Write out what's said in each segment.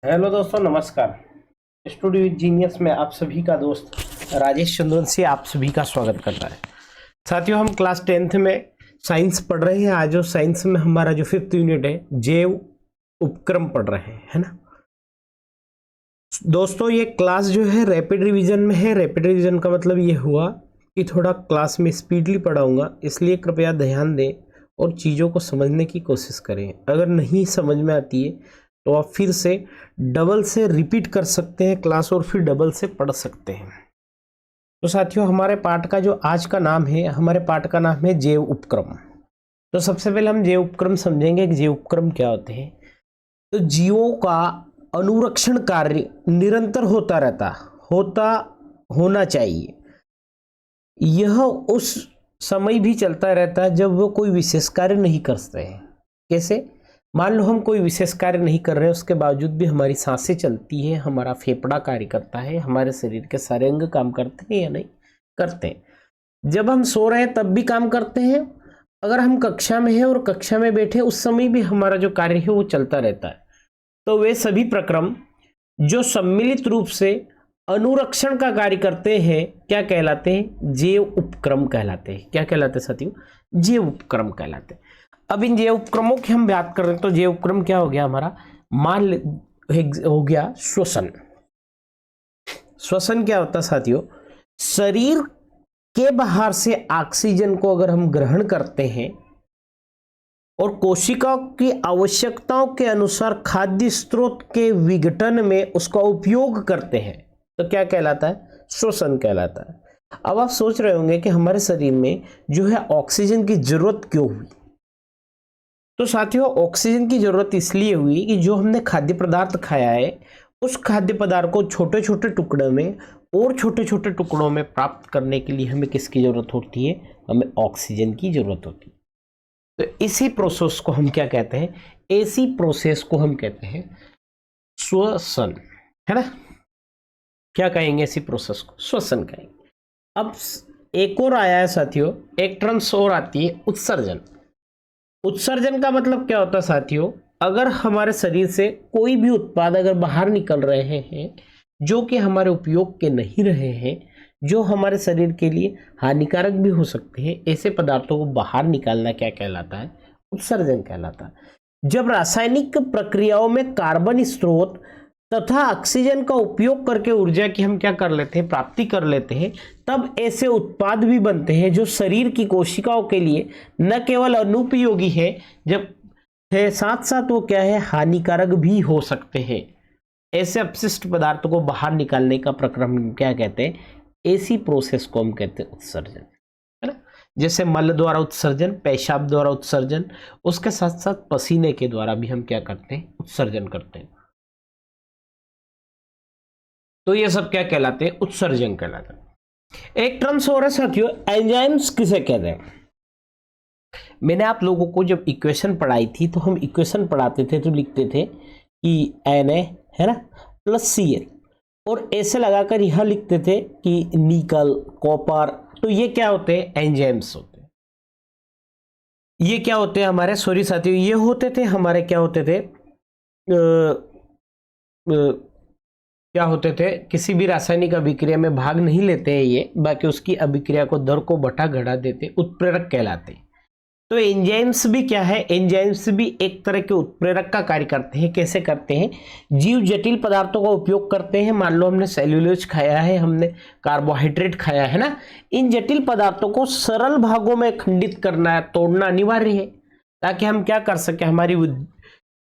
Hello दोस्तों, नमस्कार। Studio with genius में आप सभी का दोस्त राजेश चंद्रवंशी आप सभी का स्वागत करता है। साथियों, हम क्लास 10th में साइंस पढ़ रहे हैं। आज जो साइंस में हमारा जो 5th यूनिट है जैव उपक्रम पढ़ रहे हैं, है ना दोस्तों। ये क्लास जो है रैपिड रिवीजन में है। रैपिड रिवीजन का मतलब ये हुआ कि थोड़ा क्लास में स्पीडली पढ़ाऊंगा, इसलिए कृपया ध्यान दें और चीज़ों को समझने की कोशिश करें। अगर नहीं समझ में आती है तो आप फिर से डबल से रिपीट कर सकते हैं क्लास और फिर डबल से पढ़ सकते हैं। तो साथियों, हमारे पाठ का जो आज का नाम है, हमारे पाठ का नाम है जैव उपक्रम। तो सबसे पहले हम जैव उपक्रम समझेंगे कि जैव उपक्रम क्या होते हैं। तो जीवों का अनुरक्षण कार्य निरंतर होना चाहिए। यह उस समय भी चलता रहता है जब वो कोई विशेष कार्य नहीं करते हैं। कैसे? मान लो हम कोई विशेष कार्य नहीं कर रहे हैं, उसके बावजूद भी हमारी सांसें चलती है, हमारा फेफड़ा कार्य करता है, हमारे शरीर के सारे अंग काम करते हैं या नहीं करते हैं। जब हम सो रहे हैं तब भी काम करते हैं। अगर हम कक्षा में हैं और कक्षा में बैठे उस समय भी हमारा जो कार्य है वो चलता रहता है। तो वे सभी प्रक्रम जो सम्मिलित रूप से अनुरक्षण का कार्य करते हैं क्या कहलाते हैं? जैव उपक्रम कहलाते हैं। क्या कहलाते हैं साथियों? जैव उपक्रम कहलाते हैं। अब इन जैव उपक्रमों की हम बात करें तो जैव उपक्रम क्या हो गया हमारा? हो गया श्वसन। श्वसन क्या होता है साथियों? शरीर के बाहर से ऑक्सीजन को अगर हम ग्रहण करते हैं और कोशिकाओं की आवश्यकताओं के अनुसार खाद्य स्रोत के विघटन में उसका उपयोग करते हैं तो क्या कहलाता है? श्वसन कहलाता है। अब आप सोच रहे होंगे कि हमारे शरीर में जो है ऑक्सीजन की जरूरत क्यों हुई? तो साथियों, ऑक्सीजन की जरूरत इसलिए हुई कि जो हमने खाद्य पदार्थ खाया है उस खाद्य पदार्थ को छोटे छोटे टुकड़ों में और छोटे छोटे टुकड़ों में प्राप्त करने के लिए हमें किसकी जरूरत होती है? हमें ऑक्सीजन की जरूरत होती है। तो इसी प्रोसेस को हम क्या कहते हैं? ऐसी प्रोसेस को हम कहते हैं श्वसन, है ना। क्या कहेंगे? ऐसी प्रोसेस को श्वसन कहेंगे। अब एक और आया है साथियों, एक टर्म्स और आती है उत्सर्जन। उत्सर्जन का मतलब क्या होता है साथियों? अगर हमारे शरीर से कोई भी उत्पाद अगर बाहर निकल रहे हैं जो कि हमारे उपयोग के नहीं रहे हैं, जो हमारे शरीर के लिए हानिकारक भी हो सकते हैं, ऐसे पदार्थों को बाहर निकालना क्या कहलाता है? उत्सर्जन कहलाता है। जब रासायनिक प्रक्रियाओं में कार्बन स्रोत तथा ऑक्सीजन का उपयोग करके ऊर्जा की हम क्या कर लेते हैं? प्राप्ति कर लेते हैं, तब ऐसे उत्पाद भी बनते हैं जो शरीर की कोशिकाओं के लिए न केवल अनुपयोगी है जब है, साथ साथ वो क्या है? हानिकारक भी हो सकते हैं। ऐसे अपशिष्ट पदार्थों को बाहर निकालने का प्रक्रम क्या कहते हैं? ऐसी प्रोसेस को हम कहते हैं उत्सर्जन, है ना। जैसे मल द्वारा उत्सर्जन, पेशाब द्वारा उत्सर्जन, उसके साथ साथ पसीने के द्वारा भी हम क्या करते हैं? उत्सर्जन करते हैं। तो ये सब क्या कहलाते हैं? उत्सर्जन कहलाते हैं। एक टर्म्स और है साथियों, एंजाइम्स किसे कहते हैं? मैंने आप लोगों को जब इक्वेशन पढ़ाई थी तो हम इक्वेशन पढ़ाते थे तो लिखते थे कि Na, है ना, प्लस Cl, और ऐसे लगाकर यहां लिखते थे कि निकल, कॉपर। तो ये क्या होते हैं? एंजाइम्स होते हैं। ये क्या होते हैं हमारे? सॉरी साथियों, ये होते थे हमारे, क्या होते थे? क्या होते थे? किसी भी रासायनिक अभिक्रिया में भाग नहीं लेते हैं ये, बाकी उसकी अभिक्रिया को दर को बटा घटा देते, उत्प्रेरक कहलाते हैं। तो एंजाइम्स भी क्या है? एंजाइम्स भी एक तरह के उत्प्रेरक का कार्य करते हैं। कैसे करते हैं? जीव जटिल पदार्थों का उपयोग करते हैं। मान लो हमने सेल्यूलोज खाया है, हमने कार्बोहाइड्रेट खाया है ना, इन जटिल पदार्थों को सरल भागों में खंडित करना है, तोड़ना अनिवार्य है, ताकि हम क्या कर सके?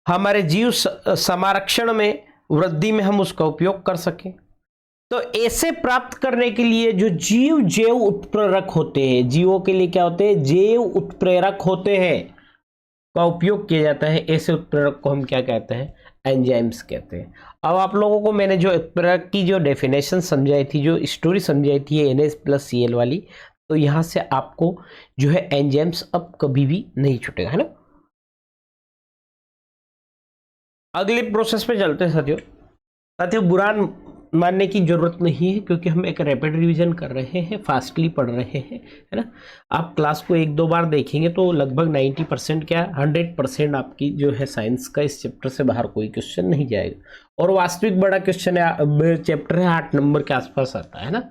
हमारे जीव समारक्षण में, वृद्धि में हम उसका उपयोग कर सकें। तो ऐसे प्राप्त करने के लिए जो जीव जैव उत्प्रेरक होते हैं, जीवों के लिए क्या होते हैं? जैव उत्प्रेरक होते हैं, का उपयोग किया जाता है। ऐसे उत्प्रेरक को हम क्या कहते हैं? एंजाइम्स कहते हैं। अब आप लोगों को मैंने जो उत्प्रेरक की जो डेफिनेशन समझाई थी, जो स्टोरी समझाई थी Na+Cl वाली, तो यहां से आपको जो है एंजाइम्स अब कभी भी नहीं छूटेगा, है ना। अगले प्रोसेस पे चलते हैं साथियों। बुरान मानने की जरूरत नहीं है, क्योंकि हम एक रैपिड रिवीजन कर रहे हैं, फास्टली पढ़ रहे हैं, है ना। आप क्लास को 1-2 बार देखेंगे तो लगभग 90% क्या 100% आपकी जो है साइंस का इस चैप्टर से बाहर कोई क्वेश्चन नहीं जाएगा। और वास्तविक बड़ा क्वेश्चन है, चैप्टर है 8 नंबर के आसपास आता है ना।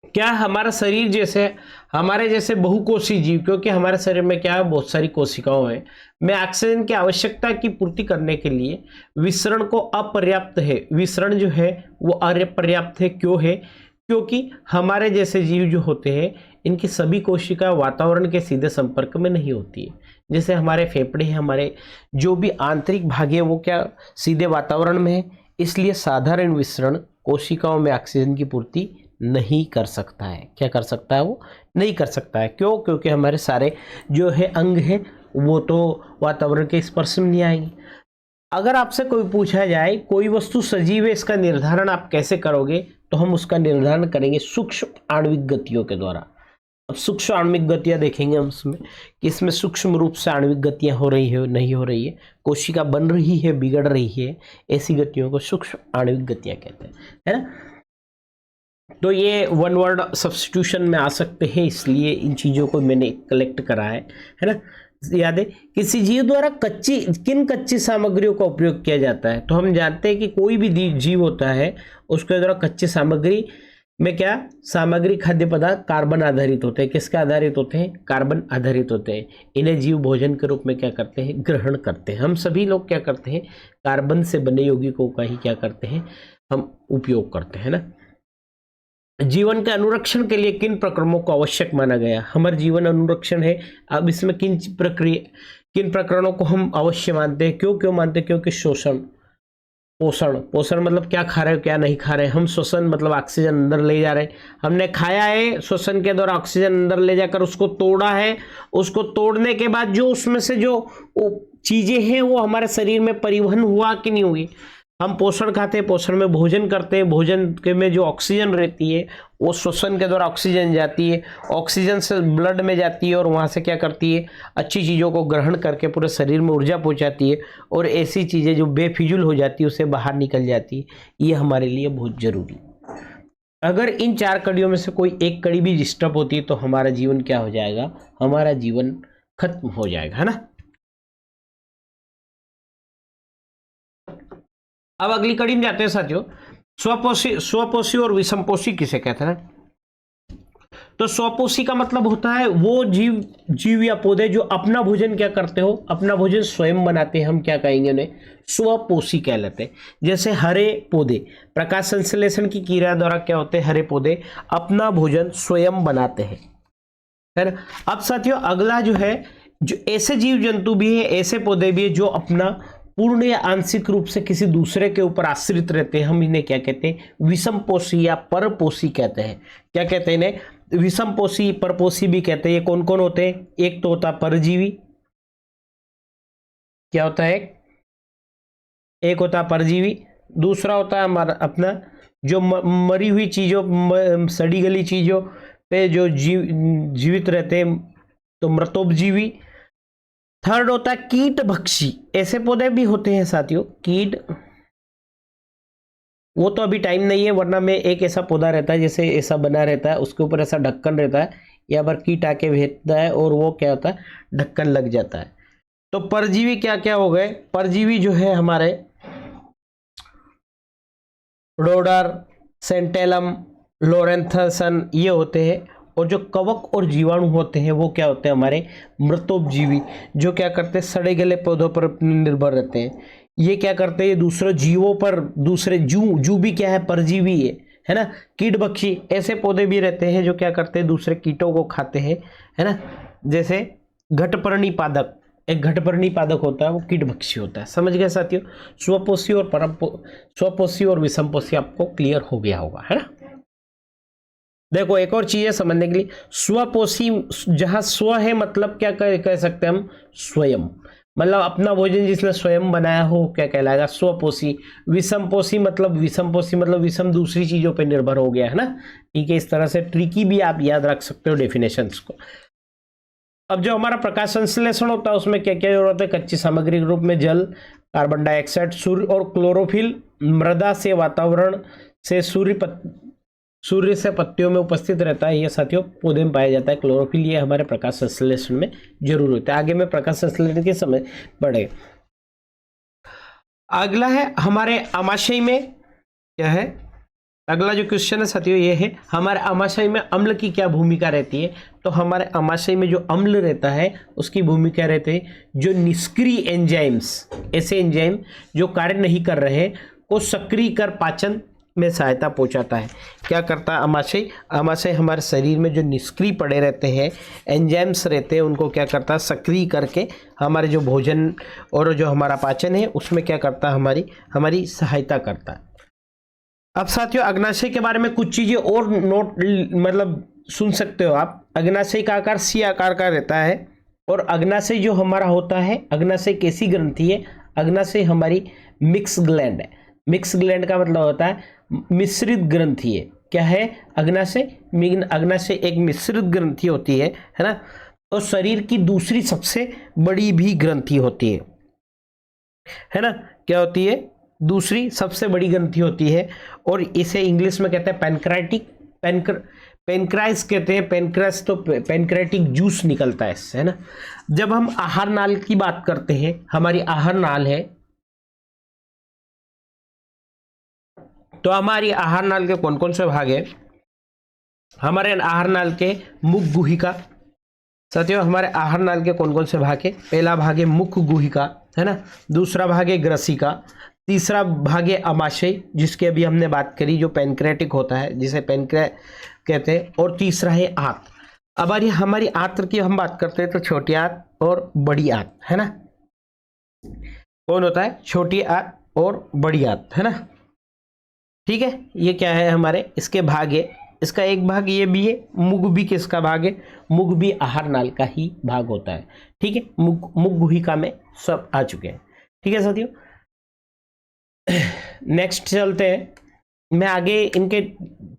क्या हमारा शरीर जैसे हमारे जैसे बहुकोषीय जीव, क्योंकि हमारे शरीर में क्या है बहुत सारी कोशिकाओं हैं, में ऑक्सीजन की आवश्यकता की पूर्ति करने के लिए विसरण को अपर्याप्त है। विसरण जो है वो अपर्याप्त है, क्यों है? क्योंकि हमारे जैसे जीव जो होते हैं इनकी सभी कोशिका वातावरण के सीधे संपर्क में नहीं होती है। जैसे हमारे फेफड़े हैं, हमारे जो भी आंतरिक भाग है वो क्या सीधे वातावरण में है, इसलिए साधारण विसरण कोशिकाओं में ऑक्सीजन की पूर्ति नहीं कर सकता है। क्या कर सकता है? वो नहीं कर सकता है। क्यों? क्योंकि हमारे सारे जो है अंग है वो तो वातावरण के स्पर्श में नहीं आएंगे। अगर आपसे कोई पूछा जाए कोई वस्तु सजीव है, इसका निर्धारण आप कैसे करोगे, तो हम उसका निर्धारण करेंगे सूक्ष्म आणविक गतियों के द्वारा। अब सूक्ष्म आणविक गतियां देखेंगे हम उसमें कि इसमें सूक्ष्म रूप से आणविक गतियां हो रही है नहीं हो रही है, कोशिका बन रही है बिगड़ रही है, ऐसी गतियों को सूक्ष्म आणविक गतियां कहते हैं, है ना। तो ये वन वर्ड सब्स्टिट्यूशन में आ सकते हैं, इसलिए इन चीज़ों को मैंने कलेक्ट करा है ना। याद है किसी जीव द्वारा किन कच्ची सामग्रियों का उपयोग किया जाता है, तो हम जानते हैं कि कोई भी जीव होता है उसके द्वारा कच्ची सामग्री में क्या सामग्री खाद्य पदार्थ कार्बन आधारित होते हैं। किसके आधारित होते हैं? कार्बन आधारित होते हैं। इन्हें जीव भोजन के रूप में क्या करते हैं? ग्रहण करते हैं। हम सभी लोग क्या करते हैं? कार्बन से बने यौगिकों का ही क्या करते हैं? हम उपयोग करते हैं ना। जीवन के अनुरक्षण के लिए किन प्रक्रमों को आवश्यक माना गया? हमारा जीवन अनुरक्षण है। अब इसमें किन प्रकरणों को हम अवश्य मानते हैं? क्यों मानते हैं? क्योंकि पोषण मतलब क्या खा रहे हो क्या नहीं खा रहे। हम श्वसन मतलब ऑक्सीजन अंदर ले जा रहे हैं। हमने खाया है, श्वसन के द्वारा ऑक्सीजन अंदर ले जाकर उसको तोड़ा है, उसको तोड़ने के बाद जो उसमें से जो चीजें हैं वो हमारे शरीर में परिवहन हुआ कि नहीं हुई। हम पोषण खाते हैं, पोषण में भोजन करते हैं, भोजन के में जो ऑक्सीजन रहती है वो श्वसन के द्वारा ऑक्सीजन जाती है, ऑक्सीजन से ब्लड में जाती है और वहाँ से क्या करती है? अच्छी चीज़ों को ग्रहण करके पूरे शरीर में ऊर्जा पहुँचाती है, और ऐसी चीज़ें जो बेफिजूल हो जाती है उसे बाहर निकल जाती है। ये हमारे लिए बहुत जरूरी। अगर इन 4 कड़ियों में से कोई एक कड़ी भी डिस्टर्ब होती है तो हमारा जीवन क्या हो जाएगा? हमारा जीवन खत्म हो जाएगा, है ना। अब अगली कड़ी में जाते हैं साथियों। स्वपोषी और विषमपोषी किसे कहते हैं? तो स्वपोषी का मतलब होता है वो जीव या पौधे जो अपना भोजन क्या करते हो? अपना भोजन स्वयं बनाते हैं। हम क्या कहेंगे उन्हें? स्वपोषी कहलाते हैं। जैसे हरे पौधे प्रकाश संश्लेषण की क्रिया द्वारा क्या होते हैं? हरे पौधे अपना भोजन स्वयं बनाते हैं, है ना। अब साथियों अगला जो है, जो ऐसे जीव जंतु भी है, ऐसे पौधे भी है जो अपना पूर्ण या आंशिक रूप से किसी दूसरे के ऊपर आश्रित रहते हैं। हम इन्हें क्या कहते हैं? विषमपोषी या परपोषी कहते हैं। क्या कहते हैं इन्हें? विषमपोषी, परपोषी भी कहते हैं। ये कौन कौन होते हैं? एक तो होता है परजीवी। क्या होता है? एक होता है परजीवी, दूसरा होता है हमारा अपना जो मरी हुई चीजों, सड़ी गली चीजों पे जो जीवित रहते हैं, तो मृतोपजीवी। थर्ड होता है कीटभक्षी। ऐसे पौधे भी होते हैं साथियों, कीट। वो तो अभी टाइम नहीं है, वरना में एक ऐसा पौधा रहता है जैसे ऐसा बना रहता है, उसके ऊपर ऐसा ढक्कन रहता है, यहाँ पर कीट आके भेजता है और वो क्या होता है? ढक्कन लग जाता है। तो परजीवी क्या क्या हो गए? परजीवी जो है हमारे रोडर, सेंटेलम, लोरेंथसन ये होते हैं। और जो कवक और जीवाणु होते हैं वो क्या होते हैं? हमारे मृतोपजीवी, जो क्या करते हैं? सड़े गले पौधों पर निर्भर रहते हैं। ये क्या करते हैं? ये दूसरे जीवों पर, दूसरे जू भी क्या है? परजीवी है ना। कीटभक्षी ऐसे पौधे भी रहते हैं जो क्या करते हैं? दूसरे कीटों को खाते हैं, है ना। जैसे घटपर्णी पादक, एक घटपर्णी पादक होता है, वो कीटभक्षी होता है। समझ गए साथियों? स्वपोषी और विषमपोषी आपको क्लियर हो गया होगा, है ना। देखो एक और चीज है समझने के लिए, स्वपोषी जहां स्व है मतलब क्या कह सकते हैं हम? स्वयं, मतलब अपना भोजन जिसने स्वयं बनाया हो क्या कहलाएगा? स्वपोषी। विषमपोषी मतलब विषम दूसरी चीजों पर निर्भर हो गया, है ना। ठीक है, इस तरह से ट्रिकी भी आप याद रख सकते हो डेफिनेशंस को। अब जो हमारा प्रकाश संश्लेषण होता है उसमें क्या क्या जरूरत है? कच्ची सामग्री के रूप में जल, कार्बन डाइऑक्साइड, सूर्य और क्लोरोफिल मृदा से, वातावरण से, सूर्य से पत्तियों में उपस्थित रहता है। ये साथियों पौधे में पाया जाता है। क्लोरोफिल ये हमारे प्रकाश संश्लेषण में जरूर होता है। आगे में प्रकाश संश्लेषण के समय पढ़े। अगला है हमारे आमाशय में क्या है, अगला जो क्वेश्चन है साथियों ये है, हमारे आमाशय में अम्ल की क्या भूमिका रहती है। तो हमारे आमाशय में जो अम्ल रहता है उसकी भूमिका रहती है, जो निष्क्रिय एंजाइम्स, ऐसे एंजाइम जो कार्य नहीं कर रहे को सक्रिय कर पाचन में सहायता पहुंचाता है। क्या करता है आमाशय? आमाशय हमारे शरीर में जो निष्क्रिय पड़े रहते हैं एंजाइम्स रहते हैं उनको क्या करता है, सक्रिय करके हमारे जो भोजन और जो हमारा पाचन है उसमें क्या करता है, हमारी सहायता करता है। अब साथियों अग्नाशय के बारे में कुछ चीजें और नोट मतलब सुन सकते हो आप। अग्नाशय का आकार सी आकार का रहता है और अग्नाशय जो हमारा होता है, अग्नाशय कैसी ग्रंथि है? अग्नाशय हमारी मिक्स ग्लैंड है। मिक्स ग्लैंड का मतलब होता है मिश्रित ग्रंथि है। क्या है अग्नाशय? अग्नाशय एक मिश्रित ग्रंथि होती है ना, और शरीर की दूसरी सबसे बड़ी भी ग्रंथि होती है ना। क्या होती है? दूसरी सबसे बड़ी ग्रंथि होती है और इसे इंग्लिश में कहते हैं पेनक्राइस कहते हैं। पेनक्राइस तो पेनक्रेटिक जूस निकलता है इससे, है ना। जब हम आहार नाल की बात करते हैं, हमारी आहार नाल है, तो हमारी आहार नाल के कौन कौन से भाग है? हमारे आहार नाल के मुख गुहिका। साथियों हमारे आहार नाल के कौन कौन से भाग है? पहला भाग है मुख गुहिका, है ना। दूसरा भाग है ग्रसिका। तीसरा भाग है अमाशय जिसकी अभी हमने बात करी, जो पेनक्रेटिक होता है जिसे पेनक्रेट कहते हैं। और तीसरा है आंत। अब हमारी आंत की हम बात करते हैं तो छोटी आंत और बड़ी आंत, है ना। कौन होता है? छोटी आंत और बड़ी आंत, है ना। ठीक है, ये क्या है हमारे इसके भाग है। इसका एक भाग ये भी है, मुख भी किसका भाग है? मुख भी आहार नाल का ही भाग होता है। ठीक है, मुख गुहिका में सब आ चुके हैं। ठीक है साथियों, नेक्स्ट चलते हैं। मैं आगे इनके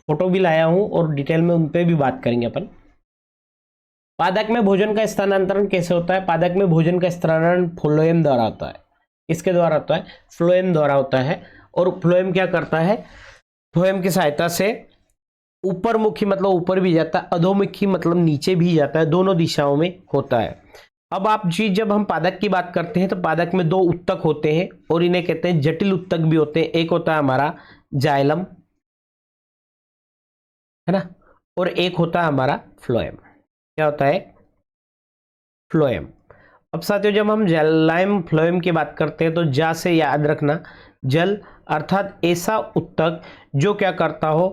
फोटो भी लाया हूं और डिटेल में उन पे भी बात करेंगे अपन। पादक में भोजन का स्थानांतरण कैसे होता है? पादक में भोजन का स्थानांतरण फ्लोएम द्वारा होता है। इसके द्वारा होता है, फ्लोएम द्वारा होता है। और फ्लोएम क्या करता है? फ्लोएम की सहायता से ऊपर मुखी मतलब ऊपर भी जाता है, अधोमुखी मतलब नीचे भी जाता है, दोनों दिशाओं में होता है। अब आप जी जब हम पादक की बात करते हैं तो पादक में दो उत्तक होते हैं और इन्हें कहते हैं जटिल उत्तक भी होते हैं। एक होता है हमारा जाइलम, है ना, और एक होता है हमारा फ्लोएम। क्या होता है? फ्लोएम। अब साथियों जब हम जाइलम फ्लोएम की बात करते हैं तो जा से याद रखना, जल अर्थात ऐसा उत्तक जो क्या करता हो।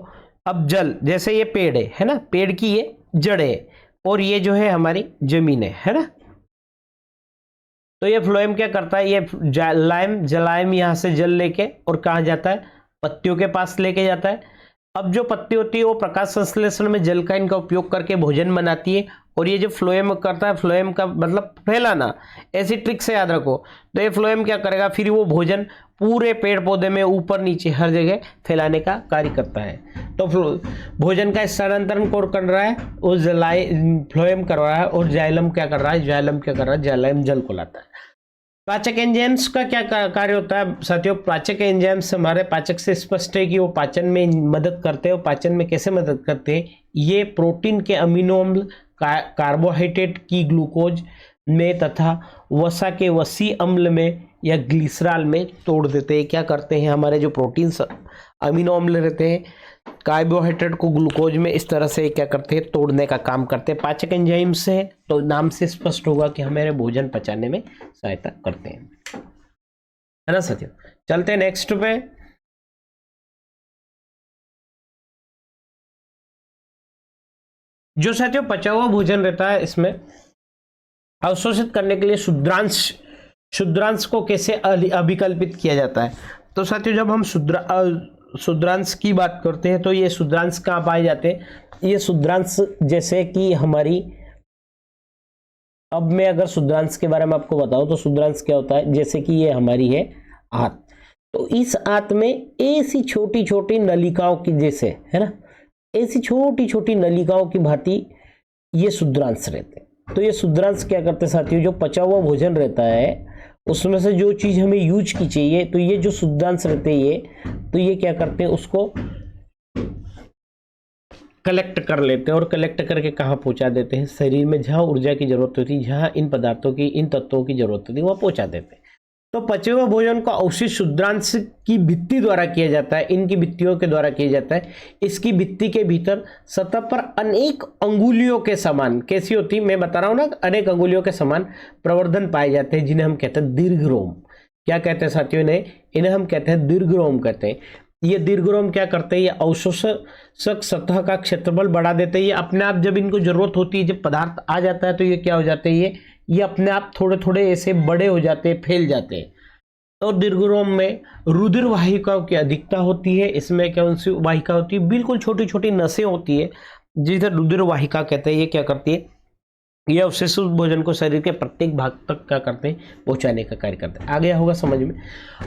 अब जल जैसे ये पेड़ है ना, पेड़ की ये जड़ है और ये जो है हमारी जमीन है ना। तो ये फ्लोएम क्या करता है? ये जलाइम यहाँ से जल लेके और कहाँ जाता है? पत्तियों के पास लेके जाता है। अब जो पत्ती होती है वो प्रकाश संश्लेषण में जल का इनका उपयोग करके भोजन बनाती है। और ये जो फ्लोएम करता है, फ्लोएम का मतलब फैलाना, ऐसी ट्रिक से याद रखो। तो ये फ्लोएम क्या करेगा? फिर वो भोजन पूरे पेड़ पौधे में ऊपर नीचे हर जगह फैलाने का कार्य करता है। तो भोजन का स्थानांतरण कौन कर रहा है? वो फ्लोएम कर रहा है। और जाइलम क्या कर रहा है? जाइलम जल को लाता है। पाचक एंजाइम्स का क्या कार्य होता है साथियों? पाचक एंजाइम्स हमारे पाचक से स्पष्ट है कि वो पाचन में मदद करते हैं। पाचन में कैसे मदद करते हैं? ये प्रोटीन के अमीनो अम्ल कार्बोहाइड्रेट की ग्लूकोज में तथा वसा के वसी अम्ल में या ग्लिसरॉल में तोड़ देते हैं। क्या करते हैं? हमारे जो प्रोटीन अमीनो अम्ल रहते हैं कार्बोहाइड्रेट को ग्लूकोज में इस तरह से क्या करते हैं? तोड़ने का काम करते हैं। पाचक एंजाइम से तो नाम से स्पष्ट होगा कि हमारे भोजन पचाने में सहायता करते हैं, है ना साथियों। चलते हैं नेक्स्ट पे। जो साथियों पचा हुआ भोजन रहता है इसमें अवशोषित करने के लिए शुद्रांश को कैसे अभिकल्पित किया जाता है? तो साथियों जब हम शुद्रांश की बात करते हैं तो ये शुद्रांश कहाँ पाए जाते हैं? ये शुद्रांश जैसे कि हमारी, अब मैं अगर शुद्रांश के बारे में आपको बताऊं तो शुद्रांश क्या होता है? जैसे कि ये हमारी है आंत, तो इस आंत में ऐसी छोटी छोटी नलिकाओं की जैसे, है ना, ऐसी छोटी छोटी नलिकाओं की भांति ये शुद्रांश रहते हैं। तो ये शुद्रांश क्या करते हैं साथियों? जो पचा हुआ भोजन रहता है उसमें से जो चीज हमें यूज की चाहिए, तो ये जो शुद्धांश रहते हैं ये, तो ये क्या करते हैं, उसको कलेक्ट कर लेते हैं और कलेक्ट करके कहाँ पहुंचा देते हैं, शरीर में जहाँ ऊर्जा की जरूरत होती है, जहाँ इन पदार्थों की, इन तत्वों की जरूरत होती है, वहाँ पहुंचा देते हैं। तो पचे हुए भोजन का अवशिष्ट शुद्धांश की भित्ति द्वारा किया जाता है, इनकी भित्तियों के द्वारा किया जाता है। इसकी भित्ति के भीतर सतह पर अनेक अंगुलियों के समान, कैसी होती, मैं बता रहा हूं ना, अनेक अंगुलियों के समान प्रवर्धन पाए जाते हैं, जिन्हें हम कहते हैं दीर्घरोम। क्या कहते हैं साथियों, इन्हें हम कहते हैं दीर्घरोम कहते हैं। ये दीर्घरोम क्या करते हैं, ये अवशोषक सतह का क्षेत्रफल बढ़ा देते हैं। ये अपने आप जब इनको जरूरत होती है, जब पदार्थ आ जाता है, तो ये क्या हो जाते हैं, ये अपने आप थोड़े थोड़े ऐसे बड़े हो जाते हैं, फैल जाते हैं। तो दीर्घरोम में रुधिर वाहिकाओं की अधिकता होती है। इसमें कौन सी वाहिका होती है, बिल्कुल छोटी छोटी नसें होती है, जिसे रुधिर वाहिका कहते हैं। ये क्या करती है, ये अवशिष्ट भोजन को शरीर के प्रत्येक भाग तक क्या करते हैं, पहुंचाने का कार्य करते हैं। आ गया होगा समझ में।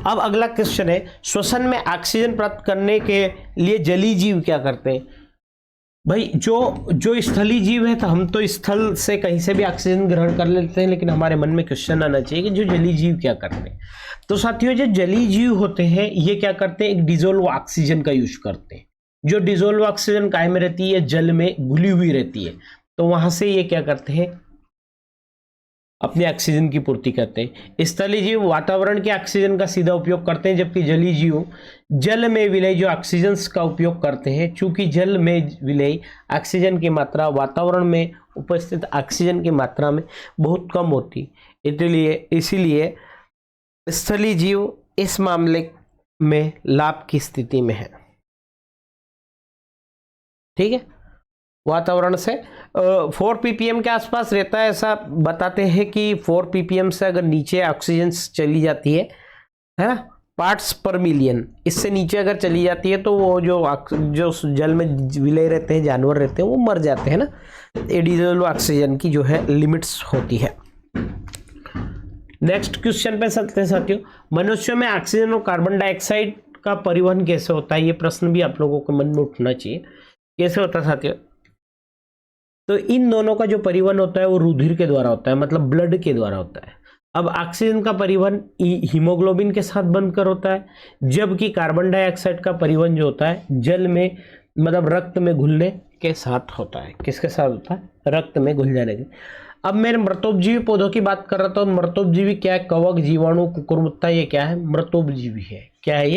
अब अगला क्वेश्चन है, श्वसन में ऑक्सीजन प्राप्त करने के लिए जलीय जीव क्या करते हैं। भाई जो स्थलीय जीव है, तो हम तो स्थल से कहीं से भी ऑक्सीजन ग्रहण कर लेते हैं, लेकिन हमारे मन में क्वेश्चन आना चाहिए कि जो जलीय जीव क्या करते हैं। तो साथियों, जो जलीय जीव होते हैं, ये क्या करते हैं, एक डिजोल्व ऑक्सीजन का यूज करते हैं। जो डिजोल्व ऑक्सीजन काय में रहती है, जल में घुली हुई रहती है, तो वहां से ये क्या करते हैं, अपने ऑक्सीजन की पूर्ति करते हैं। स्थलीय जीव वातावरण के ऑक्सीजन का सीधा उपयोग करते हैं, जबकि जलीय जीव जल में विलय जो ऑक्सीजन का उपयोग करते हैं। चूंकि जल में विलय ऑक्सीजन की मात्रा वातावरण में उपस्थित ऑक्सीजन की मात्रा में बहुत कम होती, इसीलिए स्थलीय जीव इस मामले में लाभ की स्थिति में है। ठीक है, वातावरण से 4 ppm के आसपास रहता है, ऐसा बताते हैं कि 4 ppm से अगर नीचे ऑक्सीजन चली जाती है ना, पार्ट्स पर मिलियन, इससे नीचे अगर चली जाती है, तो वो जो जल में विलय रहते हैं, जानवर रहते हैं, वो मर जाते हैं ना। डिजोल्व ऑक्सीजन की जो है लिमिट्स होती है। नेक्स्ट क्वेश्चन पे चलते हैं साथियों, मनुष्यों में ऑक्सीजन और कार्बन डाइऑक्साइड का परिवहन कैसे होता है। ये प्रश्न भी आप लोगों के मन में उठना चाहिए, कैसे होता है साथियों। तो इन दोनों का जो परिवहन होता है वो रुधिर के द्वारा होता है, मतलब ब्लड के द्वारा होता है। अब ऑक्सीजन का परिवहन हीमोग्लोबिन के साथ बनकर होता है, जबकि कार्बन डाइऑक्साइड का परिवहन जो होता है जल में, मतलब रक्त में घुलने के साथ होता है। किसके साथ होता है, रक्त में घुल जाने के। अब मैं मृतोपजीवी पौधों की बात कर रहा था। मृतोपजीवी क्या है, कवक, जीवाणु, कुकुरमुत्ता, ये क्या है, मृतोपजीवी है। क्या है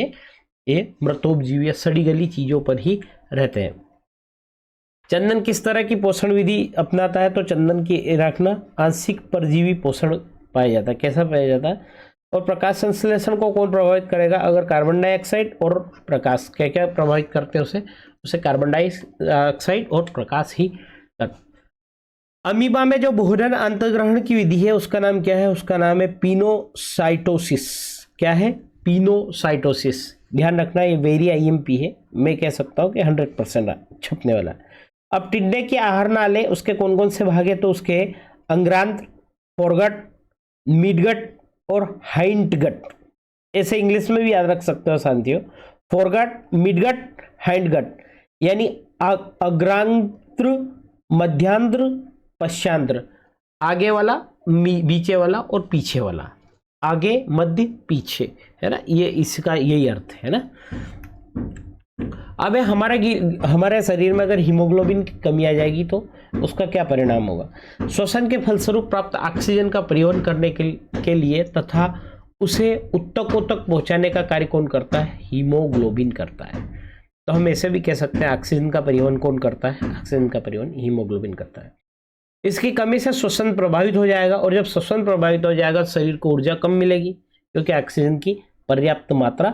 ये मृतोपजीवी सड़ी गली चीजों पर ही रहते हैं। चंदन किस तरह की पोषण विधि अपनाता है, तो चंदन की रखना आंशिक परजीवी पोषण पाया जाता है। कैसा पाया जाता है, और प्रकाश संश्लेषण को कौन प्रभावित करेगा, अगर कार्बन डाइऑक्साइड और प्रकाश, क्या क्या प्रभावित करते हैं उसे कार्बन डाइऑक्साइड और प्रकाश ही करते। अमीबा में जो भोजन अंतर्ग्रहण की विधि है उसका नाम क्या है, उसका नाम है पिनोसाइटोसिस। क्या है, पिनोसाइटोसिस। ध्यान रखना, ये वेरी IMP है, मैं कह सकता हूँ कि 100% छपने वाला। अब टिड्डे के आहार नाले उसके कौन कौन से भाग है, तो उसके अंग्रांत्र, फोरगट, मिडगट और हाइंडगट। ऐसे इंग्लिश में भी याद रख सकते हो साथियों, फोरगट, मिडगट, हाइंडगट, यानी अग्रांत्र, मध्यांत्र, पश्चांत्र, आगे वाला, बीचे वाला और पीछे वाला। आगे, मध्य, पीछे, है ना, ये इसका यही अर्थ है ना। अब हमारे शरीर में अगर हीमोग्लोबिन की कमी आ जाएगी तो उसका क्या परिणाम होगा। श्वसन के फलस्वरूप प्राप्त ऑक्सीजन का परिवहन करने के लिए तथा उसे उत्तकों तक पहुंचाने का कार्य कौन करता है, हीमोग्लोबिन करता है। तो हम ऐसे भी कह सकते हैं ऑक्सीजन का परिवहन कौन करता है, ऑक्सीजन का परिवहन हीमोग्लोबिन करता है। इसकी कमी से श्वसन प्रभावित हो जाएगा, और जब श्वसन प्रभावित हो जाएगा तो शरीर को ऊर्जा कम मिलेगी, क्योंकि ऑक्सीजन की पर्याप्त मात्रा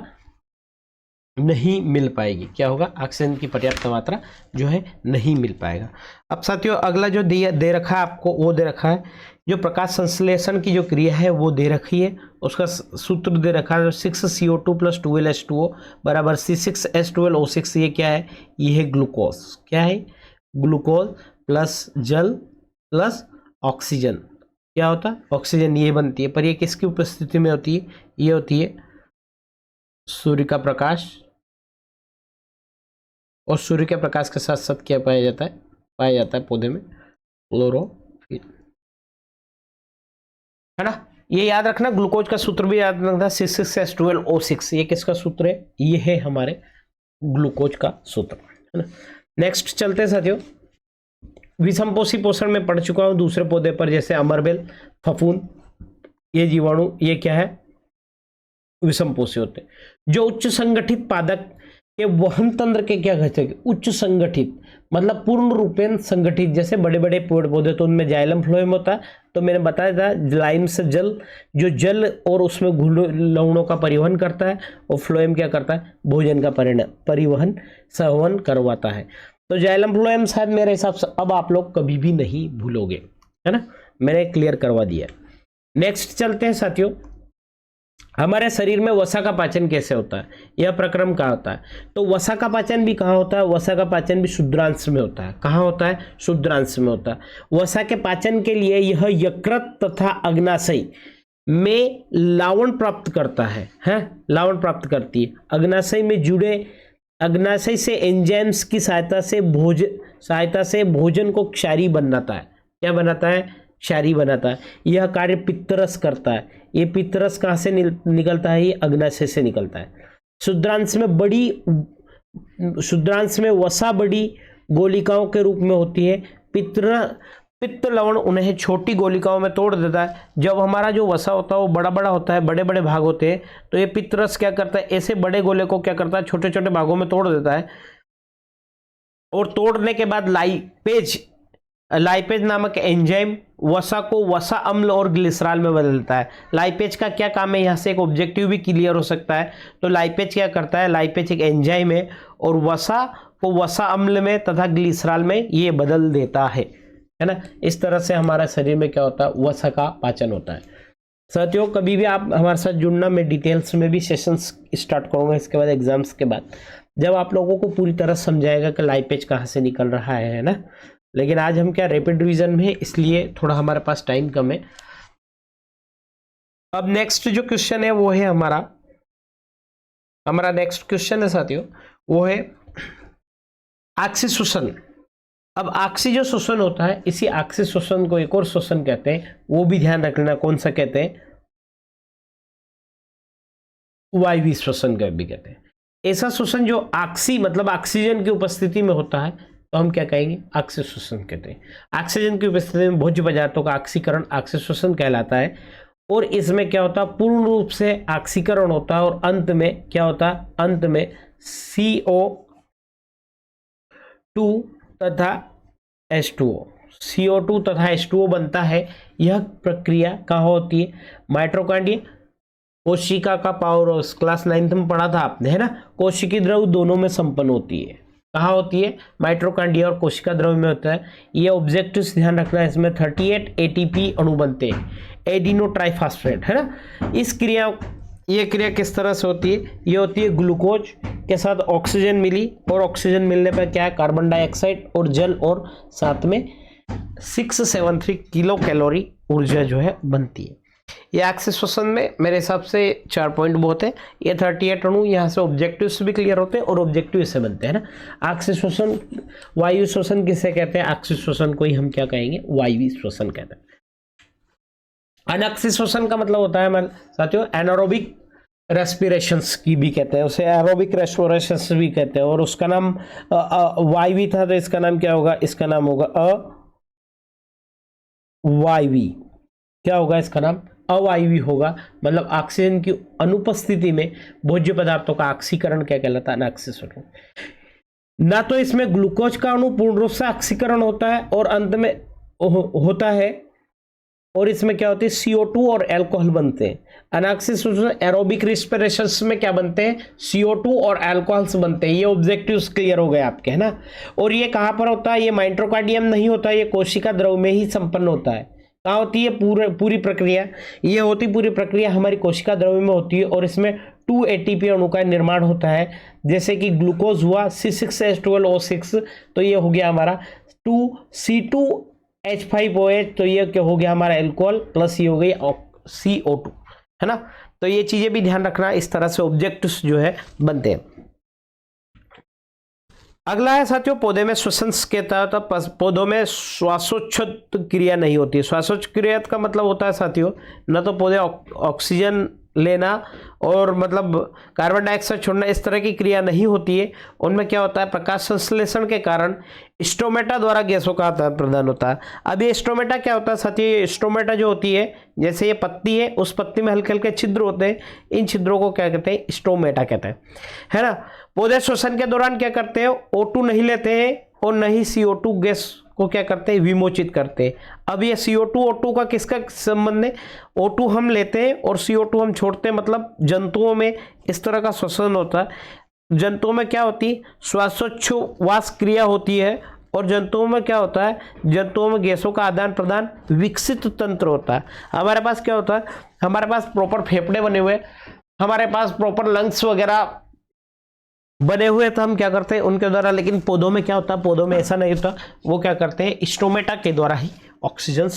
नहीं मिल पाएगी। क्या होगा, ऑक्सीजन की पर्याप्त मात्रा जो है नहीं मिल पाएगा। अब साथियों, अगला जो दे रखा है आपको, वो दे रखा है जो प्रकाश संश्लेषण की जो क्रिया है वो दे रखी है। उसका सूत्र दे रखा है 6CO2 + 12H2O बराबर C6H12O6। ये क्या है, ये है ग्लूकोज। क्या है, ग्लूकोज प्लस जल प्लस ऑक्सीजन। क्या होता है, ऑक्सीजन ये बनती है। पर ये किसकी उपस्थिति में होती है, ये होती है सूर्य का प्रकाश, और सूर्य के प्रकाश के साथ साथ क्या पाया जाता है पौधे में, क्लोरोफिल, है ना। ये याद रखना, ग्लूकोज का सूत्र भी याद रखना, C6H12O6। ये किसका सूत्र है? ये है हमारे ग्लूकोज का सूत्र, है ना। नेक्स्ट चलते हैं साथियों, विषमपोषी पोषण में पढ़ चुका हूं दूसरे पौधे पर, जैसे अमरबेल, फफूंद, ये जीवाणु ये क्या है? विषमपोषी होते हैं। जो उच्च संगठित पादप के वहन तंत्र के क्या कहते हैं? उच्च संगठित मतलब पूर्ण रूपेण संगठित। जैसे बड़े बड़े पेड़ पौधे तो उनमें जाइलम फ्लोएम होता है, तो मैंने बताया था जाइलम से जल, जो जल और उसमें लवणों का परिवहन करता है, और फ्लोएम क्या करता है? भोजन का परिवहन संवहन करवाता है। तो जाइलम फ्लोएम शायद मेरे हिसाब से अब आप लोग कभी भी नहीं भूलोगे, है ना, मैंने क्लियर करवा दिया। नेक्स्ट चलते हैं साथियों, हमारे शरीर में वसा का पाचन कैसे होता है, यह प्रक्रम कहाँ होता है? तो वसा का पाचन भी कहाँ होता है? वसा का पाचन भी शुद्रांश में होता है। कहाँ होता है? शुद्रांश में होता है। वसा के पाचन के लिए यह यकृत तथा अग्नाशय में लावण प्राप्त करता है, लावण प्राप्त करती है। अग्नाशय में जुड़े, अग्नाशय से एंजाइम्स की सहायता से भोजन को क्षारीय बनाता है। क्या बनाता है? क्षारीय बनाता है। यह कार्य पित्तरस करता है। ये पित्तरस कहाँ से निकलता है? ये अग्नाशय से निकलता है। शुद्रांश में वसा बड़ी गोलिकाओं के रूप में होती है। पित्त लवण उन्हें छोटी गोलिकाओं में तोड़ देता है। जब हमारा जो वसा होता है वो बड़ा बड़ा होता है, बड़े बड़े भाग होते हैं, तो ये पित्तरस क्या करता है? ऐसे बड़े गोले को क्या करता है? छोटे छोटे भागों में तोड़ देता है, और तोड़ने के बाद लाइपेज नामक एंजाइम वसा को वसा अम्ल और ग्लिसरॉल में बदलता है। लाइपेज का क्या काम है? यहाँ से एक ऑब्जेक्टिव भी क्लियर हो सकता है। तो लाइपेज क्या करता है? लाइपेज एक एंजाइम है और वसा को वसा अम्ल में तथा ग्लिसरॉल में ये बदल देता है ना। इस तरह से हमारा शरीर में क्या होता है? वसा का पाचन होता है। साथियों कभी भी आप हमारे साथ जुड़ना, मैं डिटेल्स में भी सेशंस स्टार्ट करूँगा इसके बाद, एग्जाम्स के बाद, जब आप लोगों को पूरी तरह समझाएगा कि लाइपेज कहाँ से निकल रहा है ना। लेकिन आज हम क्या रैपिड रिवीजन में, इसलिए थोड़ा हमारे पास टाइम कम है। अब नेक्स्ट जो क्वेश्चन है वो है हमारा नेक्स्ट क्वेश्चन है साथियों, वो है आक्सी शोषण। अब आक्सी जो शोषण होता है, इसी आक्सी शोषण को एक और शोषण कहते हैं, वो भी ध्यान रखना कौन सा कहते हैं? वायवीय शोषण भी कहते हैं। ऐसा शोषण जो आक्सी मतलब ऑक्सीजन की उपस्थिति में होता है, तो हम क्या कहेंगे? आक्सी शोषण कहते हैं। ऑक्सीजन की उपस्थिति में भोज्य पदार्थों का ऑक्सीकरण आक्सी शोषण कहलाता है। और इसमें क्या होता है? पूर्ण रूप से ऑक्सीकरण होता है, और अंत में क्या होता है? अंत में CO2 तथा H2O बनता है। यह प्रक्रिया कहाँ होती है? माइटोकॉन्ड्रिया, कोशिका का पावर हाउस, क्लास 9th में पढ़ा था आपने, है ना। कोशिकीय द्रव दोनों में संपन्न होती है। कहाँ होती है? माइटोकॉन्ड्रिया और कोशिका द्रव में होता है। ये ऑब्जेक्टिव्स ध्यान रखना है, इसमें 38 ATP अणु बनते हैं, एडिनो ट्राइफॉस्फेट, है ना। ये क्रिया किस तरह से होती है? ये होती है ग्लूकोज के साथ ऑक्सीजन मिली, और ऑक्सीजन मिलने पर क्या है? कार्बन डाइऑक्साइड और जल, और साथ में 673 किलो कैलोरी ऊर्जा जो है बनती है। ये आक्सी शोषण में मेरे हिसाब से 4 पॉइंट बहुत है। ये 38 अणु, यहाँ से ऑब्जेक्टिव्स भी क्लियर होते हैं और ऑब्जेक्टिव इससे बनते हैं ना। आक्सी शोषण, वायु शोषण किसे कहते हैं? आक्सी शोषण को ही हम क्या कहेंगे? वायवीय शोषण कहते हैं। अनाक्सी शोषण का मतलब होता है हमारे साथियों एनारोबिक रेस्पिरेशंस की भी कहते हैं, उसे एरोबिक रेस्पिरेशंस भी कहते हैं। और उसका नाम वायवीय था, तो इसका नाम क्या होगा? इसका नाम होगा अवायवीय। क्या होगा इसका नाम? अवायवीय होगा। मतलब ऑक्सीजन की अनुपस्थिति में भोज्य पदार्थों का ऑक्सीकरण क्या कहलाता है? अनाक्सी शोषण। ना तो इसमें ग्लूकोज का अणु पूर्ण रूप से ऑक्सीकरण होता है और अंत में होता है, और इसमें क्या होती है? CO2 और अल्कोहल बनते हैं। अनाक्सी शोषण एरोबिक रेस्पिरेशंस में क्या बनते हैं? CO2 और अल्कोहल्स बनते हैं। ये ऑब्जेक्टिव्स क्लियर हो गए आपके, है ना। और ये कहाँ पर होता है? ये माइटोकॉन्ड्रियम नहीं होता, ये कोशिका द्रव में ही संपन्न होता है। कहाँ होती है पूरी प्रक्रिया? ये होती पूरी प्रक्रिया हमारी कोशिका द्रव्य में होती है, और इसमें 2 ATP अणु का निर्माण होता है। जैसे कि ग्लूकोज हुआ C6H12O6, तो ये हो गया हमारा 2C2H5OH, तो ये क्या हो गया हमारा? अल्कोहल, प्लस ये हो गई CO2, है ना। तो ये चीजें भी ध्यान रखना, इस तरह से ऑब्जेक्ट्स जो है बनते हैं। अगला है साथियों, पौधे में श्वसन के तहत पौधों में श्वासोच्छ्वास क्रिया नहीं होती है। श्वासोच्छ्वास क्रिया का मतलब होता है साथियों, न तो पौधे ऑक्सीजन लेना और मतलब कार्बन डाइऑक्साइड छोड़ना, इस तरह की क्रिया नहीं होती है। उनमें क्या होता है, प्रकाश संश्लेषण के कारण स्टोमेटा द्वारा गैसों का आदान प्रदान होता है। अब ये स्टोमेटा क्या होता है साथियों, ये स्टोमेटा जो होती है, जैसे ये पत्ती है, उस पत्ती में हल्के हल्के छिद्र होते हैं, इन छिद्रों को क्या कहते हैं, स्टोमेटा कहते हैं, है ना। पौधे श्वसन के दौरान क्या करते हैं, O2 नहीं लेते हैं और न ही CO2 गैस को क्या करते हैं, विमोचित करते हैं। अब ये CO2 O2 का किसका संबंध है, O2 हम लेते हैं और CO2 हम छोड़ते हैं, मतलब जंतुओं में इस तरह का श्वसन होता है। जंतुओं में क्या होती है, श्वासोच्छ्वास क्रिया होती है, और जंतुओं में क्या होता है, जंतुओं में गैसों का आदान प्रदान विकसित तंत्र होता है। हमारे पास क्या होता है, हमारे पास प्रॉपर फेफड़े बने हुए, हमारे पास प्रॉपर लंग्स वगैरह बने हुए, तो हम क्या करते हैं उनके द्वारा, लेकिन पौधों में क्या होता है, पौधों में ऐसा नहीं होता, वो क्या करते हैं, स्टोमेटा के द्वारा ही ऑक्सीजन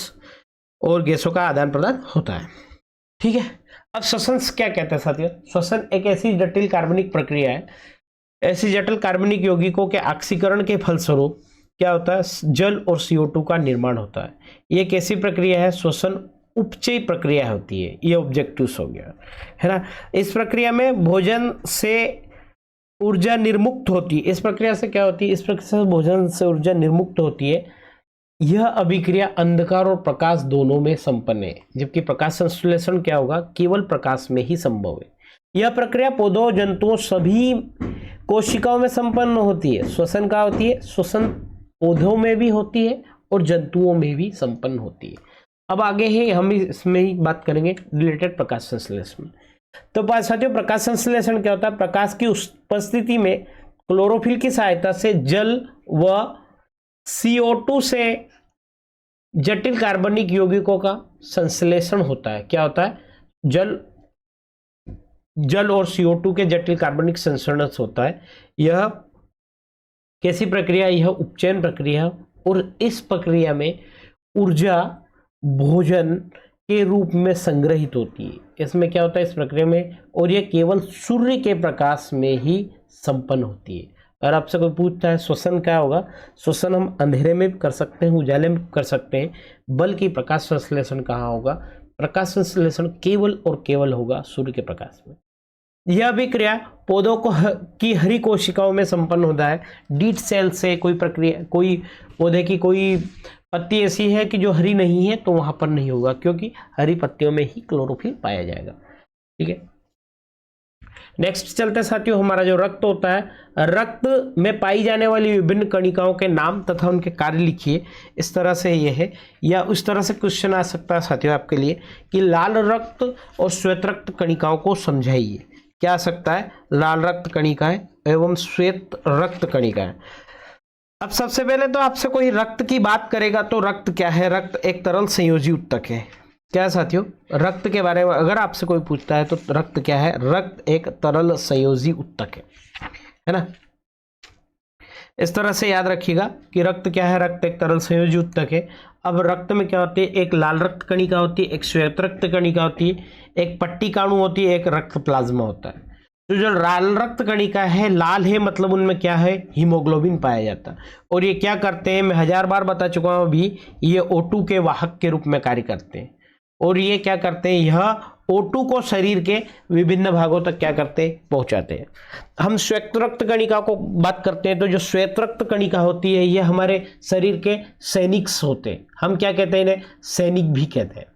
और गैसों का आदान प्रदान होता है। ठीक है। अब श्वसन क्या कहते हैं साथियों, श्वसन एक ऐसी जटिल कार्बनिक प्रक्रिया है, ऐसी जटिल कार्बनिक यौगिकों के ऑक्सीकरण के फलस्वरूप क्या होता है, जल और CO2 का निर्माण होता है। ये कैसी प्रक्रिया है, श्वसन उपचयी प्रक्रिया होती है, ये ऑब्जेक्टिव्स हो गया, है ना। इस प्रक्रिया में भोजन से ऊर्जा निर्मुक्त होती है। इस प्रक्रिया से क्या होती है, इस प्रक्रिया से भोजन से ऊर्जा निर्मुक्त होती है। यह अभिक्रिया अंधकार और प्रकाश दोनों में संपन्न है, जबकि प्रकाश संश्लेषण क्या होगा, केवल प्रकाश में ही संभव है। यह प्रक्रिया पौधों, जंतुओं, सभी कोशिकाओं में संपन्न होती है। श्वसन क्या होती है, श्वसन पौधों में भी होती है और जंतुओं में भी संपन्न होती है। अब आगे ही हम इसमें ही बात करेंगे रिलेटेड प्रकाश संश्लेषण। तो साथियों, प्रकाश संश्लेषण क्या होता है, प्रकाश की उपस्थिति में क्लोरोफिल की सहायता से जल व CO2 से जटिल कार्बनिक यौगिकों का संश्लेषण होता है। क्या होता है, जल और CO2 के जटिल कार्बनिक संश्लेषण होता है। यह कैसी प्रक्रिया, यह उपचयन प्रक्रिया, और इस प्रक्रिया में ऊर्जा भोजन के रूप में संग्रहित होती है। इसमें क्या होता है, इस प्रक्रिया में, और यह केवल सूर्य के प्रकाश में ही संपन्न होती है। और आपसे कोई पूछता है श्वसन क्या होगा, श्वसन हम अंधेरे में भी कर सकते हैं, उजाले में कर सकते हैं, बल्कि प्रकाश संश्लेषण कहाँ होगा, प्रकाश संश्लेषण केवल और केवल होगा सूर्य के प्रकाश में। यह भी क्रिया पौधों की हरी कोशिकाओं में संपन्न होता है। डीट सेल से कोई प्रक्रिया, कोई पौधे की कोई पत्ती ऐसी है कि जो हरी नहीं है, तो वहां पर नहीं होगा, क्योंकि हरी पत्तियों में ही क्लोरोफिल पाया जाएगा। ठीक है। नेक्स्ट चलते साथियों, हमारा जो रक्त होता है, रक्त में पाई जाने वाली विभिन्न कणिकाओं के नाम तथा उनके कार्य लिखिए। इस तरह से ये है, या उस तरह से क्वेश्चन आ सकता है साथियों आपके लिए कि लाल रक्त और श्वेत रक्त कणिकाओं को समझाइए। क्या आ सकता है, लाल रक्त कणिकाएं एवं श्वेत रक्त कणिकाएं। अब सबसे पहले तो आपसे कोई रक्त की बात करेगा तो रक्त क्या है, रक्त एक तरल संयोजी उत्तक है। क्या साथियों, रक्त के बारे में अगर आपसे कोई पूछता है तो रक्त क्या है, रक्त एक तरल संयोजी उत्तक है ना। इस तरह से याद रखिएगा कि रक्त क्या है, रक्त एक तरल संयोजी उत्तक है। अब रक्त में क्या होती है, एक लाल रक्त कणिका होती है, एक श्वेत रक्त कणिका होती है, एक पट्टिकाणु होती है, एक रक्त प्लाज्मा होता है। तो जो लाल रक्त कणिका है, लाल है मतलब उनमें क्या है, हीमोग्लोबिन पाया जाता है। और ये क्या करते हैं, मैं 1000 बार बता चुका हूं अभी, ये O2 के वाहक के रूप में कार्य करते हैं। और ये क्या करते हैं, यह O2 को शरीर के विभिन्न भागों तक क्या करते हैं, पहुंचाते हैं। हम श्वेत रक्त कणिका को बात करते हैं, तो जो श्वेत रक्त कणिका होती है, ये हमारे शरीर के सैनिक होते हैं। हम क्या कहते हैं, इन्हें सैनिक भी कहते हैं।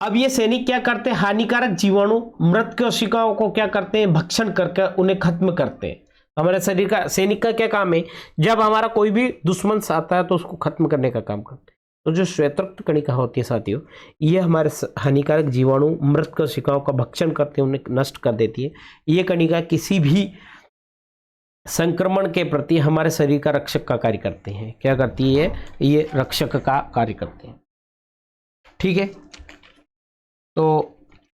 अब ये सैनिक क्या करते हैं, हानिकारक जीवाणु मृत कोशिकाओं को क्या करते हैं, भक्षण करके उन्हें खत्म करते हैं। हमारे शरीर का सैनिक का क्या काम है, जब हमारा कोई भी दुश्मन आता है तो उसको खत्म करने का काम करते हैं। तो जो श्वेत रक्त कणिका होती है साथियों, ये हमारे हानिकारक जीवाणु मृत कोशिकाओं का भक्षण करते हैं, उन्हें नष्ट कर देती है। ये कणिका किसी भी संक्रमण के प्रति हमारे शरीर का रक्षक का कार्य करते हैं। क्या करती है, ये रक्षक का कार्य करते हैं। ठीक है, तो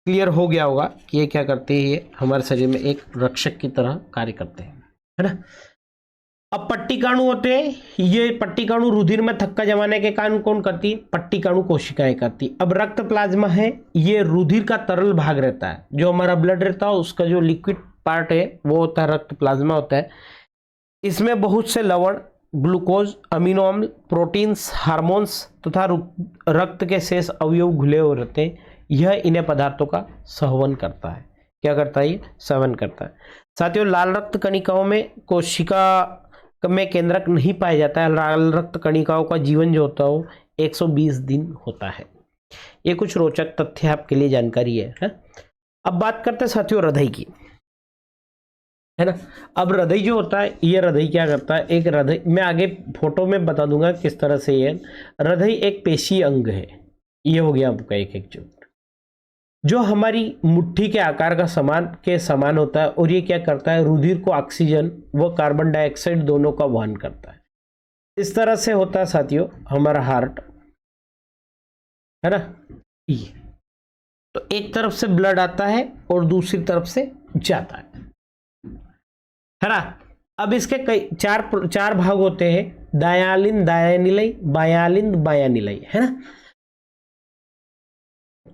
क्लियर हो गया होगा कि ये क्या करते हैं, ये हमारे शरीर में एक रक्षक की तरह कार्य करते हैं, है ना। अब पट्टिकाणु होते हैं, ये पट्टिकाणु रुधिर में थक्का जमाने के कारण कौन करती है, पट्टिकाणु कोशिकाएं करती। अब रक्त प्लाज्मा है, ये रुधिर का तरल भाग रहता है, जो हमारा ब्लड रहता है उसका जो लिक्विड पार्ट है वो होता है रक्त प्लाज्मा होता है। इसमें बहुत से लवण, ग्लूकोज, अमीनो अम्ल, प्रोटीन्स, हार्मोन्स तथा रक्त के शेष अवयव घुले हुए रहते हैं। यह इन्हें पदार्थों का सहवन करता है। क्या करता है? ये सहवन करता है। साथियों, लाल रक्त कणिकाओं में कोशिका में केंद्रक नहीं पाया जाता है। लाल रक्त कणिकाओं का जीवन जो होता है वो 120 दिन होता है। ये कुछ रोचक तथ्य आपके लिए जानकारी है? अब बात करते हैं साथियों हृदय की, है ना। अब हृदय जो होता है, ये हृदय क्या करता है? एक हृदय मैं आगे फोटो में बता दूंगा किस तरह से ये हृदय एक पेशी अंग है। ये हो गया आपका एक जो हमारी मुट्ठी के आकार का समान होता है, और ये क्या करता है? रुधिर को ऑक्सीजन व कार्बन डाइऑक्साइड दोनों का वहन करता है। इस तरह से होता है साथियों हमारा हार्ट, है ना। ये तो एक तरफ से ब्लड आता है और दूसरी तरफ से जाता है ना। अब इसके कई चार भाग होते हैं, दायालिन, दायानिलय, बायालिन, बायानिलय, है ना।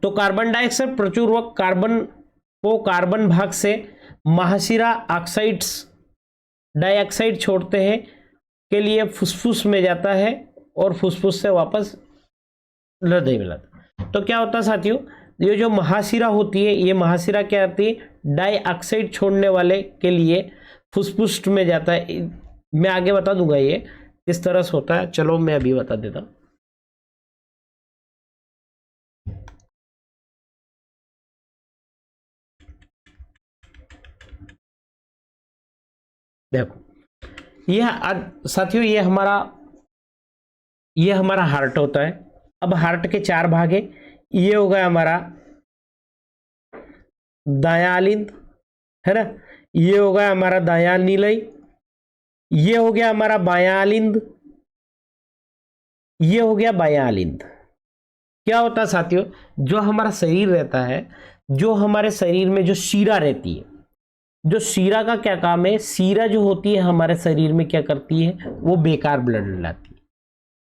तो कार्बन डाइऑक्साइड प्रचुरक कार्बन भाग से महाशिरा ऑक्साइड्स डाइऑक्साइड छोड़ते हैं के लिए फुसफुस में जाता है और फुसफुस से वापस हृदय में लाता है। तो क्या होता है साथियों, ये जो महाशिरा होती है, ये महाशिरा क्या आती है? डाइऑक्साइड छोड़ने वाले के लिए फुसफुस में जाता है। मैं आगे बता दूंगा ये किस तरह से होता है। चलो मैं अभी बता देता हूं। देखो ये साथियों ये हमारा हार्ट होता है। अब हार्ट के 4 भाग है। ये हो गया हमारा दायालिंद, है ना। ये हो गया हमारा दायानिलय, ये हो गया हमारा बायालिंद, ये हो गया बायालिंद। क्या होता है साथियों, जो हमारा शरीर रहता है, जो हमारे शरीर में जो शिरा रहती है, जो शिरा का क्या काम है? शिरा जो होती है हमारे शरीर में क्या करती है? वो बेकार ब्लड लाती है।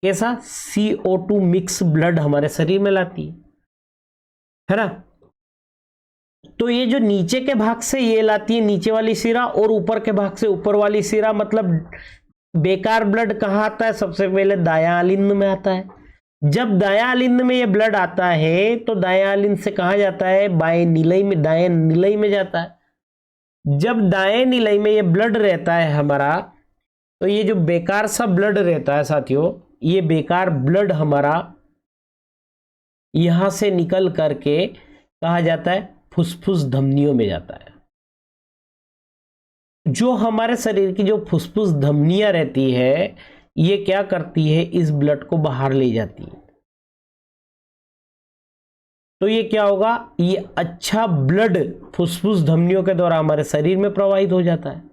कैसा? CO2 मिक्स ब्लड हमारे शरीर में लाती है ना। तो ये जो नीचे के भाग से ये लाती है नीचे वाली शिरा, और ऊपर के भाग से ऊपर वाली शिरा। मतलब बेकार ब्लड कहाँ आता है? सबसे पहले दायालिंद में आता है। जब दायालिंद में ये ब्लड आता है तो दायालिंद से कहाँ जाता है? बायानिलय में, दायानिलय में जाता है। जब दायानिलय में ये ब्लड रहता है हमारा, तो ये जो बेकार सा ब्लड रहता है साथियों, ये बेकार ब्लड हमारा यहां से निकल करके कहा जाता है? फुसफुस धमनियों में जाता है। जो हमारे शरीर की जो फुसफुस धमनियां रहती है, ये क्या करती है? इस ब्लड को बाहर ले जाती है। तो ये क्या होगा? ये अच्छा ब्लड फुसफुस धमनियों के द्वारा हमारे शरीर में प्रवाहित हो जाता है।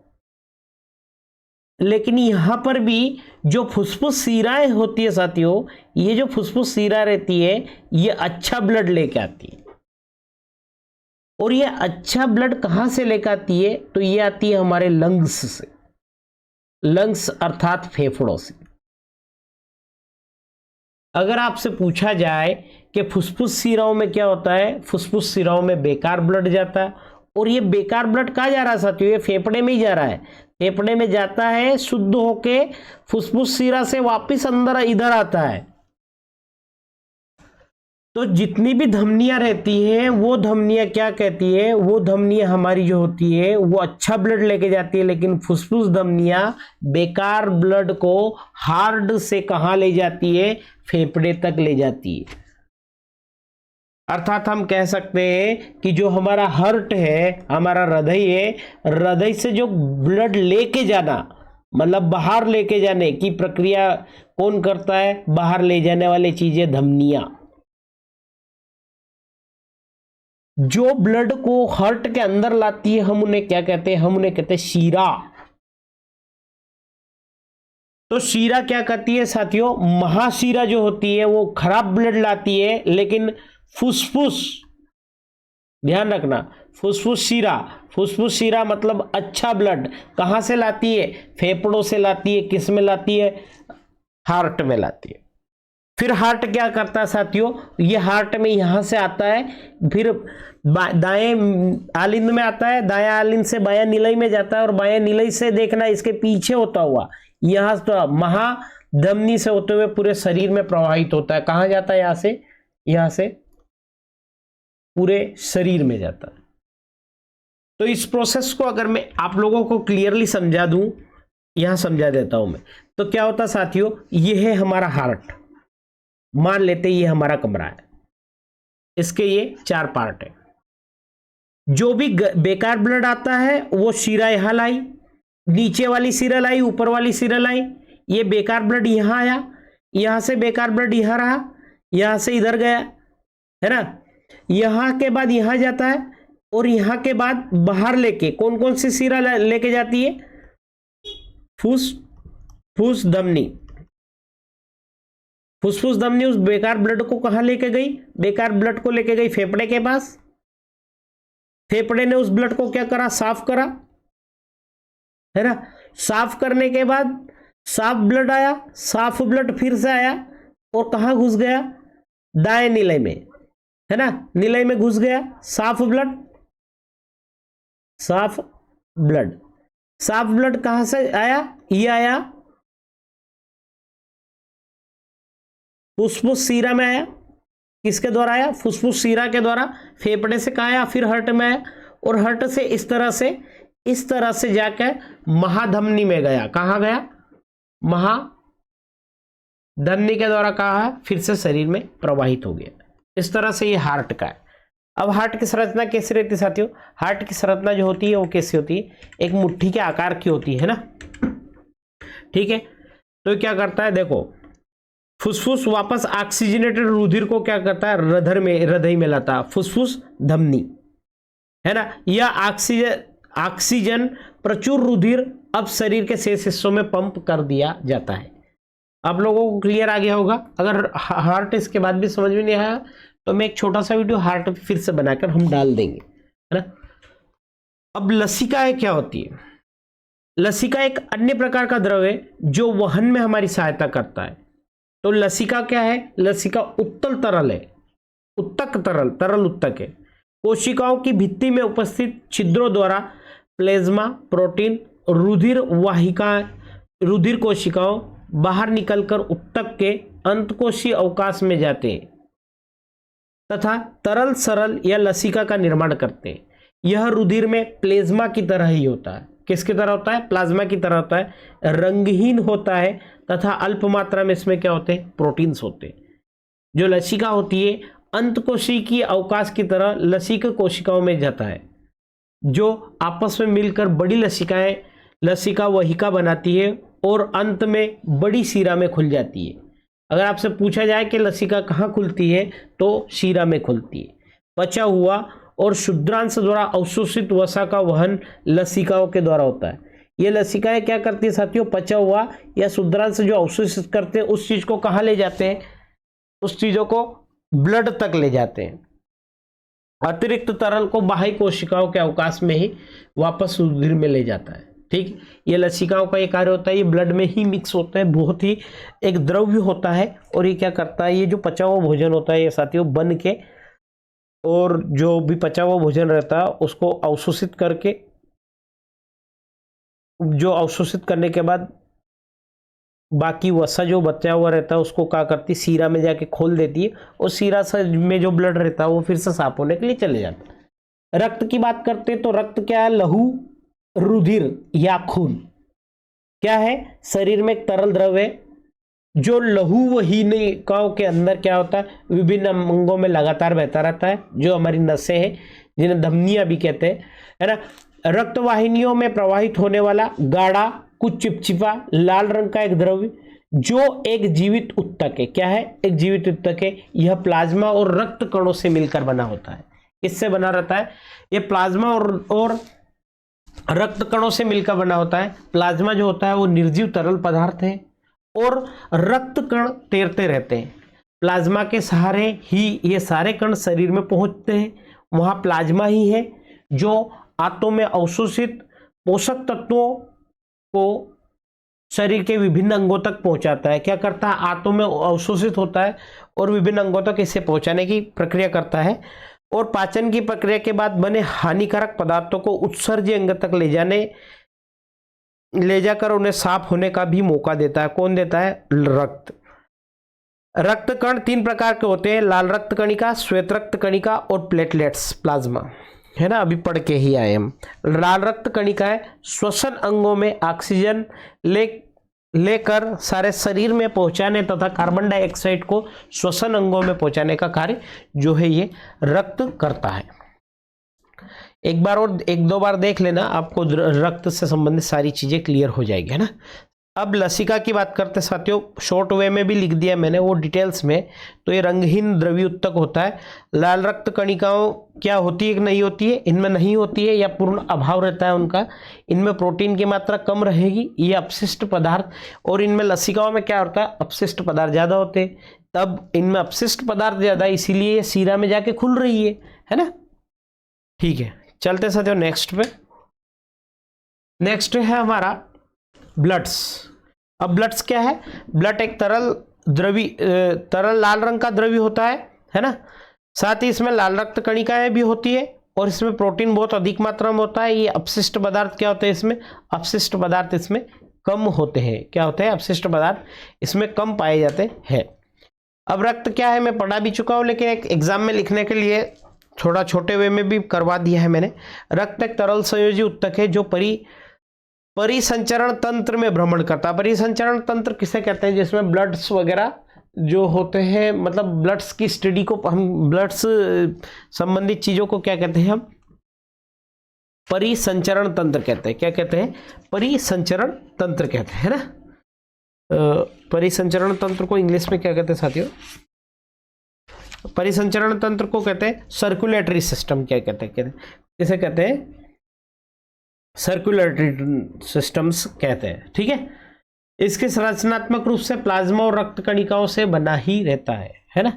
लेकिन यहां पर भी जो फुसफुस शिराएं होती है साथियों, ये जो फुसफुस शिरा रहती है, ये अच्छा ब्लड लेके आती है। और ये अच्छा ब्लड कहां से लेकर आती है? तो ये आती है हमारे लंग्स से, लंग्स अर्थात फेफड़ों से। अगर आपसे पूछा जाए कि फुसफुस शिराओं में क्या होता है? फुसफुस शिराओं में बेकार ब्लड जाता है। और ये बेकार ब्लड कहाँ जा रहा है साथियों? ये फेफड़े में ही जा रहा है। फेफड़े में जाता है, शुद्ध होके फुसफुस शिरा से वापस अंदर इधर आता है। तो जितनी भी धमनियां रहती हैं, वो धमनियां क्या कहती है? वो धमनियां हमारी जो होती है वो अच्छा ब्लड लेके जाती है, लेकिन फुसफुस धमनियां बेकार ब्लड को हार्ट से कहां ले जाती है? फेफड़े तक ले जाती है। अर्थात हम कह सकते हैं कि जो हमारा हार्ट है, हमारा हृदय है, हृदय से जो ब्लड लेके जाना, मतलब बाहर लेके जाने की प्रक्रिया कौन करता है? बाहर ले जाने वाली चीजें धमनियां। जो ब्लड को हार्ट के अंदर लाती है, हम उन्हें क्या कहते हैं? हम उन्हें कहते हैं शिरा। तो शिरा क्या करती है साथियों? महाशिरा जो होती है वो खराब ब्लड लाती है, लेकिन फुसफुस, ध्यान रखना, फुसफुस शिरा मतलब अच्छा ब्लड कहां से लाती है? फेफड़ों से लाती है। किस में लाती है? हार्ट में लाती है। फिर हार्ट क्या करता है साथियों, ये हार्ट में यहां से आता है, फिर दाएं आलिंद में आता है, दाएं आलिंद से बायां नीलई में जाता है, और बायां नीलई से देखना इसके पीछे होता हुआ यहां तो महाधमनी से होते हुए पूरे शरीर में प्रवाहित होता है। कहां जाता है? यहां से पूरे शरीर में जाता है। तो इस प्रोसेस को अगर मैं आप लोगों को क्लियरली समझा दूं, यहां समझा देता हूं मैं, तो क्या होता साथियों, ये है हमारा हार्ट, मान लेते ये हमारा कमरा है, इसके ये 4 पार्ट है। जो भी बेकार ब्लड आता है वो शिरा यहां लाई, नीचे वाली सिरा लाई, ऊपर वाली सिरा लाई, ये बेकार ब्लड यहां आया, यहां से बेकार ब्लड यहां रहा, यहां से इधर गया, है ना, यहां के बाद यहां जाता है, और यहां के बाद बाहर लेके कौन कौन सी सिरा लेके जाती है? फुसफुस धमनी। फुसफुस धमनी उस बेकार ब्लड को कहां लेके गई? बेकार ब्लड को लेके गई फेफड़े के पास। फेफड़े ने उस ब्लड को क्या करा? साफ करा, है ना। साफ करने के बाद साफ ब्लड आया, साफ ब्लड फिर से आया और कहां घुस गया? दाएं नीले में, है ना, नीले में घुस गया साफ ब्लड। साफ ब्लड, साफ ब्लड कहां से आया? ये आया फुसफुस सीरा में आया। किसके द्वारा आया? फुसफुस सीरा के द्वारा। फेफड़े से कहां आया? फिर हार्ट में आया, और हार्ट से इस तरह से जाकर महाधमनी में गया। कहां गया? महाधमनी के द्वारा कहा है, फिर से शरीर में प्रवाहित हो गया। इस तरह से ये हार्ट का है। अब हार्ट की संरचना कैसी रहती है साथियों? हार्ट की संरचना जो होती है वो कैसी होती है? एक मुट्ठी के आकार की होती है ना, ठीक है। तो क्या करता है, देखो, फुसफुस वापस ऑक्सीजनेटेड रुधिर को क्या करता है? हृदय में लाता है, फुसफुस धमनी, है ना। यह ऑक्सीजन प्रचुर रुधिर अब शरीर के शेष हिस्सों में पंप कर दिया जाता है। आप लोगों को क्लियर आ गया होगा। अगर हार्ट इसके बाद भी समझ में नहीं आया तो मैं एक छोटा सा वीडियो हार्ट फिर से बनाकर हम डाल देंगे, है ना। अब लसिकाएं क्या होती है? लसिका एक अन्य प्रकार का द्रव है जो वहन में हमारी सहायता करता है। तो लसिका क्या है? लसिका उत्तल तरल है, उत्तक तरल उत्तक है। कोशिकाओं की भित्ति में उपस्थित छिद्रों द्वारा प्लाज्मा, प्रोटीन, रुधिर कोशिकाओं बाहर निकलकर उत्तक के अंतकोशीय अवकाश में जाते हैं तथा तरल सरल या लसिका का निर्माण करते हैं। यह रुधिर में प्लाज्मा की तरह ही होता है। किसकी तरह होता है? प्लाज्मा की तरह होता है, रंगहीन होता है तथा अल्प मात्रा में इसमें क्या होते हैं? प्रोटीन्स होते हैं। जो लसिका होती है अंतकोशिकीय अवकाश की तरह लसिका कोशिकाओं में जाता है, जो आपस में मिलकर बड़ी लसिका वहिका बनाती है और अंत में बड़ी शिरा में खुल जाती है। अगर आपसे पूछा जाए कि लसिका कहाँ खुलती है तो शिरा में खुलती है। बचा हुआ और शुद्रांश द्वारा अवशोषित वसा का वहन लसिकाओं के द्वारा होता है। ये लसिकाएं क्या करती है साथियों? पचा हुआ या शुद्रांश जो अवशोषित करते हैं उस चीज को कहाँ ले जाते हैं? उस चीजों को ब्लड तक ले जाते हैं। अतिरिक्त तरल को बाह्य कोशिकाओं के अवकाश में ही वापस रुधिर में ले जाता है, ठीक। ये लसिकाओं का ये कार्य होता है, ये ब्लड में ही मिक्स होता है, बहुत ही एक द्रव्य होता है। और ये क्या करता है? ये जो पचा हुआ भोजन होता है ये साथियों बन के, और जो भी पचा हुआ भोजन रहता है उसको अवशोषित करके, जो अवशोषित करने के बाद बाकी वसा जो बचा हुआ रहता है उसको क्या करती है? सीरा में जाके खोल देती है, और सीरा से में जो ब्लड रहता है वो फिर से साफ होने के लिए चले जाता है। रक्त की बात करते हैं तो रक्त क्या है? लहू, रुधिर या खून क्या है? शरीर में एक तरल द्रव है जो लहू वाहिकाओं के अंदर क्या होता है? विभिन्न अंगों में लगातार बहता रहता है, जो हमारी नसें हैं जिन्हें धमनियां भी कहते हैं, है ना। रक्त वाहिनियों में प्रवाहित होने वाला गाढ़ा कुछ चिपचिपा लाल रंग का एक द्रव्य जो एक जीवित उत्तक है। क्या है? एक जीवित उत्तक है। यह प्लाज्मा और रक्त कणों से मिलकर बना होता है। किससे बना रहता है? ये प्लाज्मा और रक्त कणों से मिलकर बना होता है। प्लाज्मा जो होता है वो निर्जीव तरल पदार्थ है और रक्त कण तैरते रहते हैं। प्लाज्मा के सहारे ही ये सारे कण शरीर में पहुंचते हैं। वहां प्लाज्मा ही है जो आंतों में अवशोषित पोषक तत्वों को शरीर के विभिन्न अंगों तक पहुंचाता है। क्या करता है, आंतों में अवशोषित होता है और विभिन्न अंगों तक इसे पहुंचाने की प्रक्रिया करता है। और पाचन की प्रक्रिया के बाद बने हानिकारक पदार्थों को उत्सर्ज्य अंग तक ले जाकर उन्हें साफ होने का भी मौका देता है। कौन देता है, रक्त। रक्त कण 3 प्रकार के होते हैं, लाल रक्त कणिका, श्वेत रक्त कणिका और प्लेटलेट्स, प्लाज्मा, है ना, अभी पढ़ के ही आए हम। लाल रक्त कणिका है श्वसन अंगों में ऑक्सीजन लेकर सारे शरीर में पहुंचाने तथा कार्बन डाइऑक्साइड को श्वसन अंगों में पहुंचाने का कार्य जो है ये रक्त करता है। एक बार और 1-2 बार देख लेना, आपको रक्त से संबंधित सारी चीजें क्लियर हो जाएगी, है ना। अब लसिका की बात करते साथियों, शॉर्ट वे में भी लिख दिया मैंने, वो डिटेल्स में। तो ये रंगहीन द्रव्य उत्तक होता है। लाल रक्त कणिकाओं क्या होती है कि नहीं होती है, इनमें नहीं होती है या पूर्ण अभाव रहता है उनका। इनमें प्रोटीन की मात्रा कम रहेगी, ये अपशिष्ट पदार्थ। और इनमें लसिकाओं में क्या होता है, अपशिष्ट पदार्थ ज्यादा होते हैं। तब इनमें अपशिष्ट पदार्थ ज्यादा, इसीलिए ये सीरा में जाके खुल रही है ना। ठीक है, चलते साथियों नेक्स्ट पे। नेक्स्ट है हमारा ब्लड्स। अब ब्लड्स क्या है, ब्लड एक तरल लाल रंग का द्रव्य होता है ना। साथ ही इसमें लाल रक्त कणिकाएं भी होती है और इसमें प्रोटीन बहुत अधिक मात्रा में होता है। ये अपशिष्ट पदार्थ क्या होते हैं, इसमें अपशिष्ट पदार्थ इसमें कम होते हैं। क्या होते हैं, अपशिष्ट पदार्थ इसमें कम पाए जाते हैं। अब रक्त क्या है मैं पढ़ा भी चुका हूं, लेकिन एक एग्जाम में लिखने के लिए थोड़ा छोटे वे में भी करवा दिया है मैंने। रक्त एक तरल संयोजी उत्तक है जो परिसंचरण तंत्र में भ्रमण करता है। परिसंचरण तंत्र किसे कहते हैं, जिसमें ब्लड्स वगैरह जो होते हैं, मतलब ब्लड्स की स्टडी को हम, ब्लड्स संबंधित चीजों को क्या कहते हैं, हम परिसंचरण तंत्र कहते हैं। क्या कहते हैं, परिसंचरण तंत्र कहते हैं, है ना। परिसंचरण तंत्र को इंग्लिश में क्या कहते हैं साथियों, परिसंचरण तंत्र को कहते हैं सर्कुलेटरी सिस्टम। क्या कहते हैं, किसे कहते हैं, सर्कुलेटरी सिस्टम्स कहते हैं। ठीक है, इसके संरचनात्मक रूप से प्लाज्मा और रक्त कणिकाओं से बना ही रहता है ना।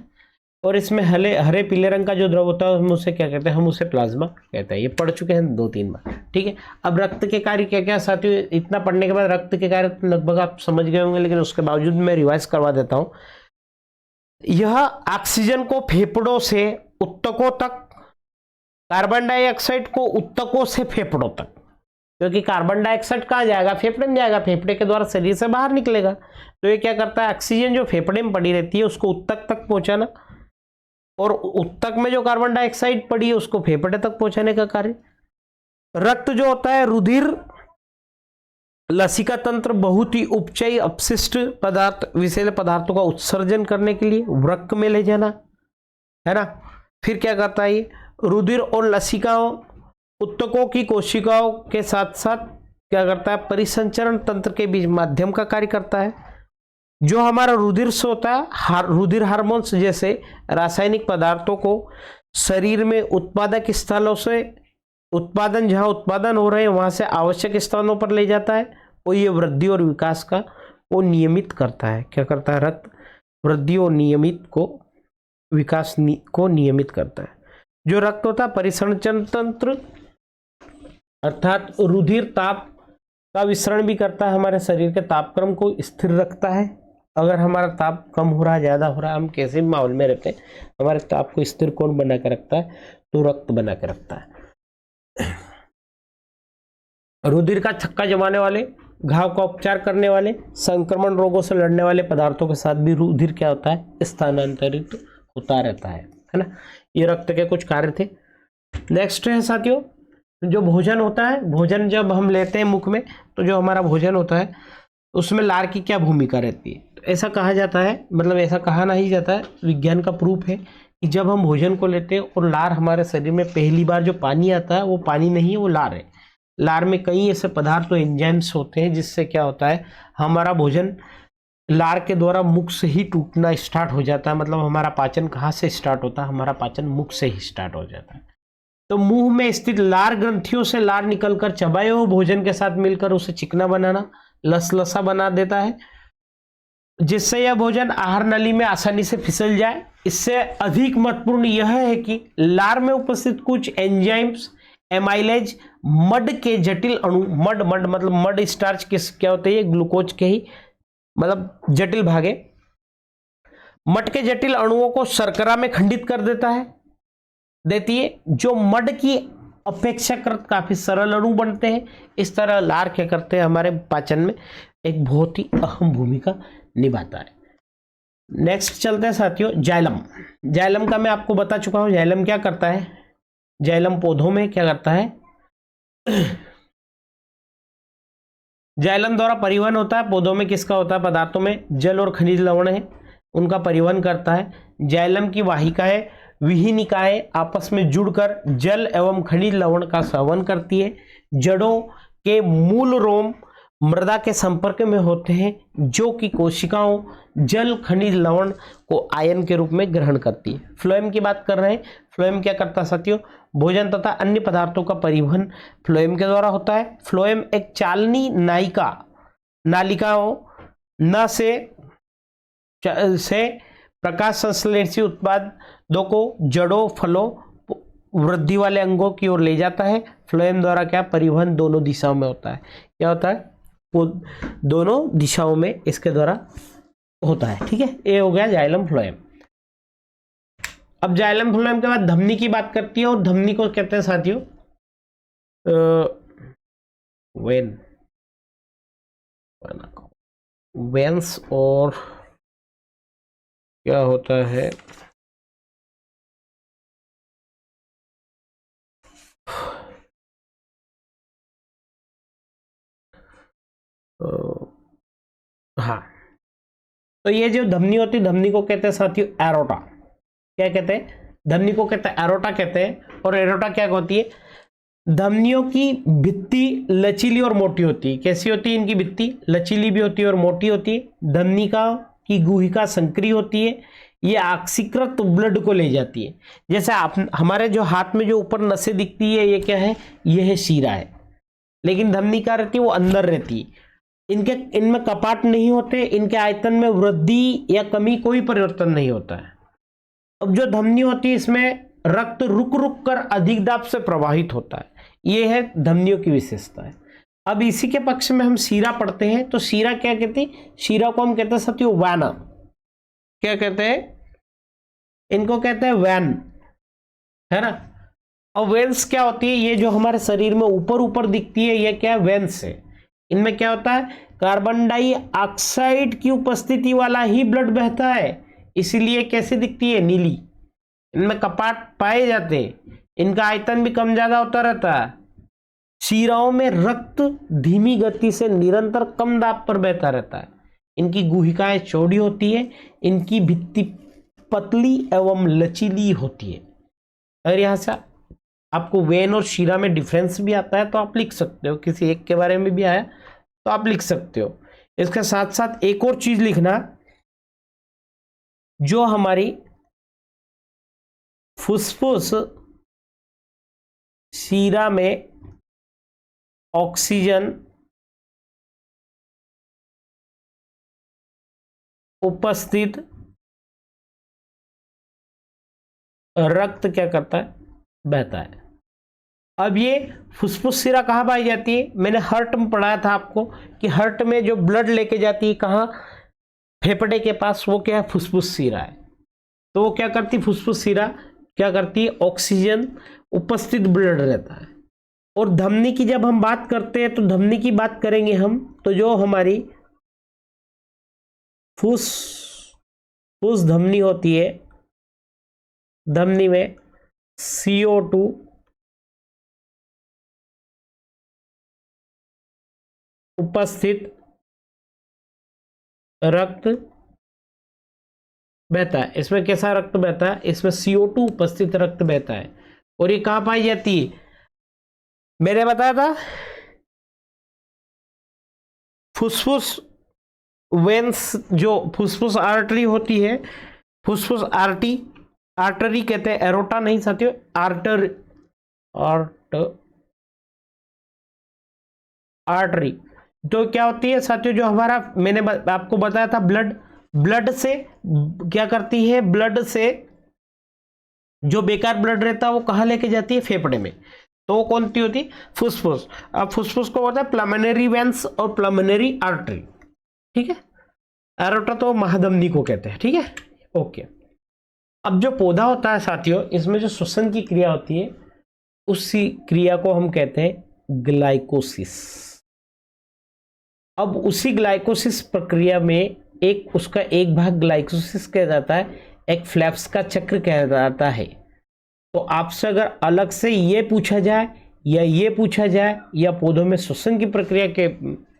और इसमें हरे पीले रंग का जो द्रव होता है हम उसे क्या कहते हैं, हम उसे प्लाज्मा कहते हैं। ये पढ़ चुके हैं 2-3 बार। ठीक है, अब रक्त के कार्य क्या क्या साथियों, इतना पढ़ने के बाद रक्त के कार्य लगभग आप समझ गए होंगे, लेकिन उसके बावजूद मैं रिवाइज करवा देता हूं। यह ऑक्सीजन को फेफड़ों से उत्तकों तक, कार्बन डाइऑक्साइड को उत्तकों से फेफड़ों तक, क्योंकि कार्बन डाइऑक्साइड कहाँ जाएगा, फेफड़े में जाएगा, फेफड़े के द्वारा शरीर से बाहर निकलेगा। तो ये क्या करता है, ऑक्सीजन जो फेफड़े में पड़ी रहती है उसको उत्तक तक पहुंचाना, और उत्तक में जो कार्बन डाइऑक्साइड पड़ी है उसको फेफड़े तक पहुंचाने का कार्य। रक्त जो होता है, रुधिर लसिका तंत्र बहुत ही उपचयी अपशिष्ट पदार्थ, विषैले पदार्थों का उत्सर्जन करने के लिए वृक्क में ले जाना, है ना। फिर क्या करता है, ये रुधिर और लसिकाओं, उत्तकों की कोशिकाओं के साथ साथ क्या करता है, परिसंचरण तंत्र के बीच माध्यम का कार्य करता है। जो हमारा रुधिर से होता है, रुधिर हार्मोन्स जैसे रासायनिक पदार्थों को शरीर में उत्पादक स्थलों से, जहां उत्पादन हो रहे हैं वहां से आवश्यक स्थानों पर ले जाता है। और ये वृद्धि और विकास का वो नियमित करता है। क्या करता है, रक्त वृद्धि और विकास को नियमित करता है। जो रक्त होता है परिसंचरण तंत्र, अर्थात रुधिर ताप का विसरण भी करता है, हमारे शरीर के तापक्रम को स्थिर रखता है। अगर हमारा ताप कम हो रहा है, ज्यादा हो रहा है, हम कैसे भी माहौल में रहते हैं, हमारे ताप को स्थिर कौन बना के रखता है, तो रक्त बना के रखता है। रुधिर का छक्का जमाने वाले, घाव का उपचार करने वाले, संक्रमण रोगों से लड़ने वाले पदार्थों के साथ भी रुधिर क्या होता है, स्थानांतरित होता रहता है ना। ये रक्त के कुछ कार्य थे। नेक्स्ट है साथियों, जो भोजन होता है, भोजन जब हम लेते हैं मुख में, तो जो हमारा भोजन होता है उसमें लार की क्या भूमिका रहती है। तो ऐसा कहा जाता है, मतलब ऐसा कहा नहीं जाता है, विज्ञान का प्रूफ है कि जब हम भोजन को लेते हैं और लार हमारे शरीर में पहली बार जो पानी आता है वो पानी नहीं है, वो लार है। लार में कई ऐसे पदार्थ, एंजाइम्स होते हैं जिससे क्या होता है, हमारा भोजन लार के द्वारा मुख से ही टूटना स्टार्ट हो जाता है। मतलब हमारा पाचन कहाँ से स्टार्ट होता है, हमारा पाचन मुख से ही स्टार्ट हो जाता है। तो मुंह में स्थित लार ग्रंथियों से लार निकलकर चबाए हुए भोजन के साथ मिलकर उसे चिकना बनाना, लसलसा बना देता है, जिससे यह भोजन आहार नली में आसानी से फिसल जाए। इससे अधिक महत्वपूर्ण यह है कि लार में उपस्थित कुछ एंजाइम्स एमाइलेज मड के जटिल अणु, मड मड मतलब मड स्टार्च किस क्या होते हैं, ग्लूकोज के ही मतलब जटिल भागे, मड के जटिल अणुओं को शर्करा में खंडित कर देती है, जो मड की अपेक्षाकृत काफी सरल अणु बनते हैं। इस तरह लार क्या करते हैं, हमारे पाचन में एक बहुत ही अहम भूमिका निभाता है। नेक्स्ट चलते हैं साथियों, जाइलम। जाइलम का मैं आपको बता चुका हूं, जाइलम क्या करता है, जाइलम पौधों में क्या करता है, जाइलम द्वारा परिवहन होता है। पौधों में किसका होता है, पदार्थों में जल और खनिज लवण है, उनका परिवहन करता है। जाइलम की वाहिकाएं विहिनिकाएं आपस में जुड़कर जल एवं खनिज लवण का संवहन करती है। जड़ों के मूल रोम मृदा के संपर्क में होते हैं, जो कि कोशिकाओं जल खनिज लवण को आयन के रूप में ग्रहण करती है। फ्लोएम की बात कर रहे हैं, फ्लोएम क्या करता है साथियों, भोजन तथा अन्य पदार्थों का परिवहन फ्लोएम के द्वारा होता है। फ्लोएम एक चालनी नालिकाओं न से प्रकाश संश्लेषी उत्पादों को जड़ों, फलों, वृद्धि वाले अंगों की ओर ले जाता है। फ्लोएम द्वारा क्या परिवहन दोनों दिशाओं में होता है, क्या होता है, वो दोनों दिशाओं में इसके द्वारा होता है। ठीक है, ये हो गया जाइलम फ्लोएम। अब जाइलम फ्लोएम के बाद धमनी की बात करती है, और धमनी को कहते हैं साथियों वेन्स, और क्या होता है, हाँ, तो ये जो धमनी होती है, धमनी को कहते हैं साथियों एरोटा। क्या कहते हैं, धमनी को कहते हैं एरोटा कहते हैं। और एरोटा क्या होती है, धमनियों की भित्ति लचीली और मोटी होती है। कैसी होती है इनकी भित्ति, लचीली भी होती है और मोटी होती है। धमनिका की गुहिका संकरी होती है, ये ऑक्सीकृत ब्लड को ले जाती है। जैसे आप हमारे जो हाथ में जो ऊपर नसें दिखती है, ये क्या है, ये है शीरा है, लेकिन धमनिका रहती है वो अंदर रहती है। इनमें कपाट नहीं होते, इनके आयतन में वृद्धि या कमी कोई परिवर्तन नहीं होता है। अब जो धमनी होती है, इसमें रक्त रुक रुक कर अधिक दाब से प्रवाहित होता है, ये है धमनियों की विशेषता है। अब इसी के पक्ष में हम शीरा पढ़ते हैं, तो शीरा क्या कहती है, शीरा को हम कहते हैं साथियों वैना। क्या कहते हैं, इनको कहते हैं वैन, है ना। और वेन्स क्या होती है, ये जो हमारे शरीर में ऊपर ऊपर दिखती है, ये क्या है, वेन्स है। इनमें क्या होता है, कार्बन डाइऑक्साइड की उपस्थिति वाला ही ब्लड बहता है, इसीलिए कैसे दिखती है, नीली। इनमें कपाट पाए जाते हैं, इनका आयतन भी कम ज्यादा होता रहता है। शीराओं में रक्त धीमी गति से निरंतर कम दाब पर बहता रहता है। इनकी गुहिकाएं चौड़ी होती है, इनकी भित्ति पतली एवं लचीली होती है। अगर यहां से आपको वेन और शीरा में डिफरेंस भी आता है तो आप लिख सकते हो, किसी एक के बारे में भी आया तो आप लिख सकते हो। इसके साथ साथ एक और चीज लिखना, जो हमारी फुसफुस शीरा में ऑक्सीजन उपस्थित रक्त क्या करता है, बहता है। अब ये फुसफुस शिरा कहाँ पाई जाती है, मैंने हार्ट में पढ़ाया था आपको कि हार्ट में जो ब्लड लेके जाती है कहाँ, फेफड़े के पास, वो क्या है, फुसफुस शिरा है। तो वो क्या करती, फुसफुस शिरा क्या करती है, ऑक्सीजन उपस्थित ब्लड रहता है। और धमनी की जब हम बात करते हैं, तो धमनी की बात करेंगे हम, तो जो हमारी फुस धमनी होती है, धमनी में CO2 उपस्थित रक्त बहता है। इसमें कैसा रक्त बहता है, इसमें CO2 उपस्थित रक्त बहता है। और ये कहां पाई जाती है, मैंने बताया था फुसफुस वेन्स, जो फुसफुस आर्टरी होती है, फुसफुस आर्टरी कहते हैं, एरोटा नहीं साथियों, आर्टरी। तो क्या होती है साथियों, जो हमारा मैंने आपको बताया था ब्लड से क्या करती है, ब्लड से जो बेकार ब्लड रहता है वो कहाँ लेके जाती है, फेफड़े में। तो वो कौन सी होती है? फुसफुस। अब फुसफुस को होता है प्लमेनरी वेंस और प्लमेनरी आर्टरी, ठीक है। एरोटा तो महाधमनी को कहते हैं, ठीक है, ओके। अब जो पौधा होता है साथियों, इसमें जो श्वसन की क्रिया होती है, उसी क्रिया को हम कहते हैं ग्लाइकोसिस। अब उसी ग्लाइकोसिस प्रक्रिया में उसका एक भाग ग्लाइकोसिस कहा जाता है, एक फ्लैप्स का चक्र कहा जाता है। तो आपसे अगर अलग से ये पूछा जाए या ये पूछा जाए या पौधों में श्वसन की प्रक्रिया के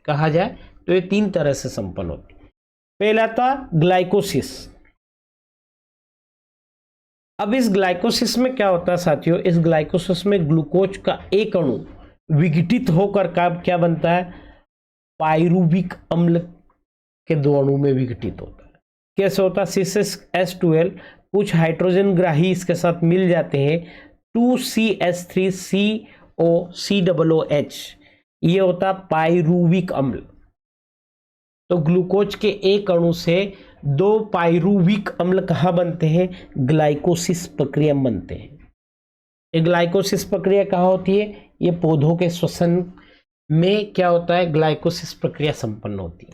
कहा जाए, तो ये 3 तरह से संपन्न होती है। पहला था ग्लाइकोसिस। अब इस ग्लाइकोसिस में क्या होता है साथियों, इस ग्लाइकोसिस में ग्लूकोज का एक अणु विघटित होकर क्या बनता है? पाइरुविक अम्ल के 2 अणु में विघटित होता है। कैसे होता है? C6H12 कुछ हाइड्रोजन ग्राही इसके साथ मिल जाते हैं, 2CH3COCOOH, ये होता पाइरुविक अम्ल। तो ग्लूकोज के एक अणु से 2 पाइरुविक अम्ल कहाँ बनते हैं? ग्लाइकोसिस प्रक्रिया बनते हैं। ये ग्लाइकोसिस प्रक्रिया कहाँ होती है? ये पौधों के श्वसन में क्या होता है? ग्लाइकोसिस प्रक्रिया संपन्न होती है।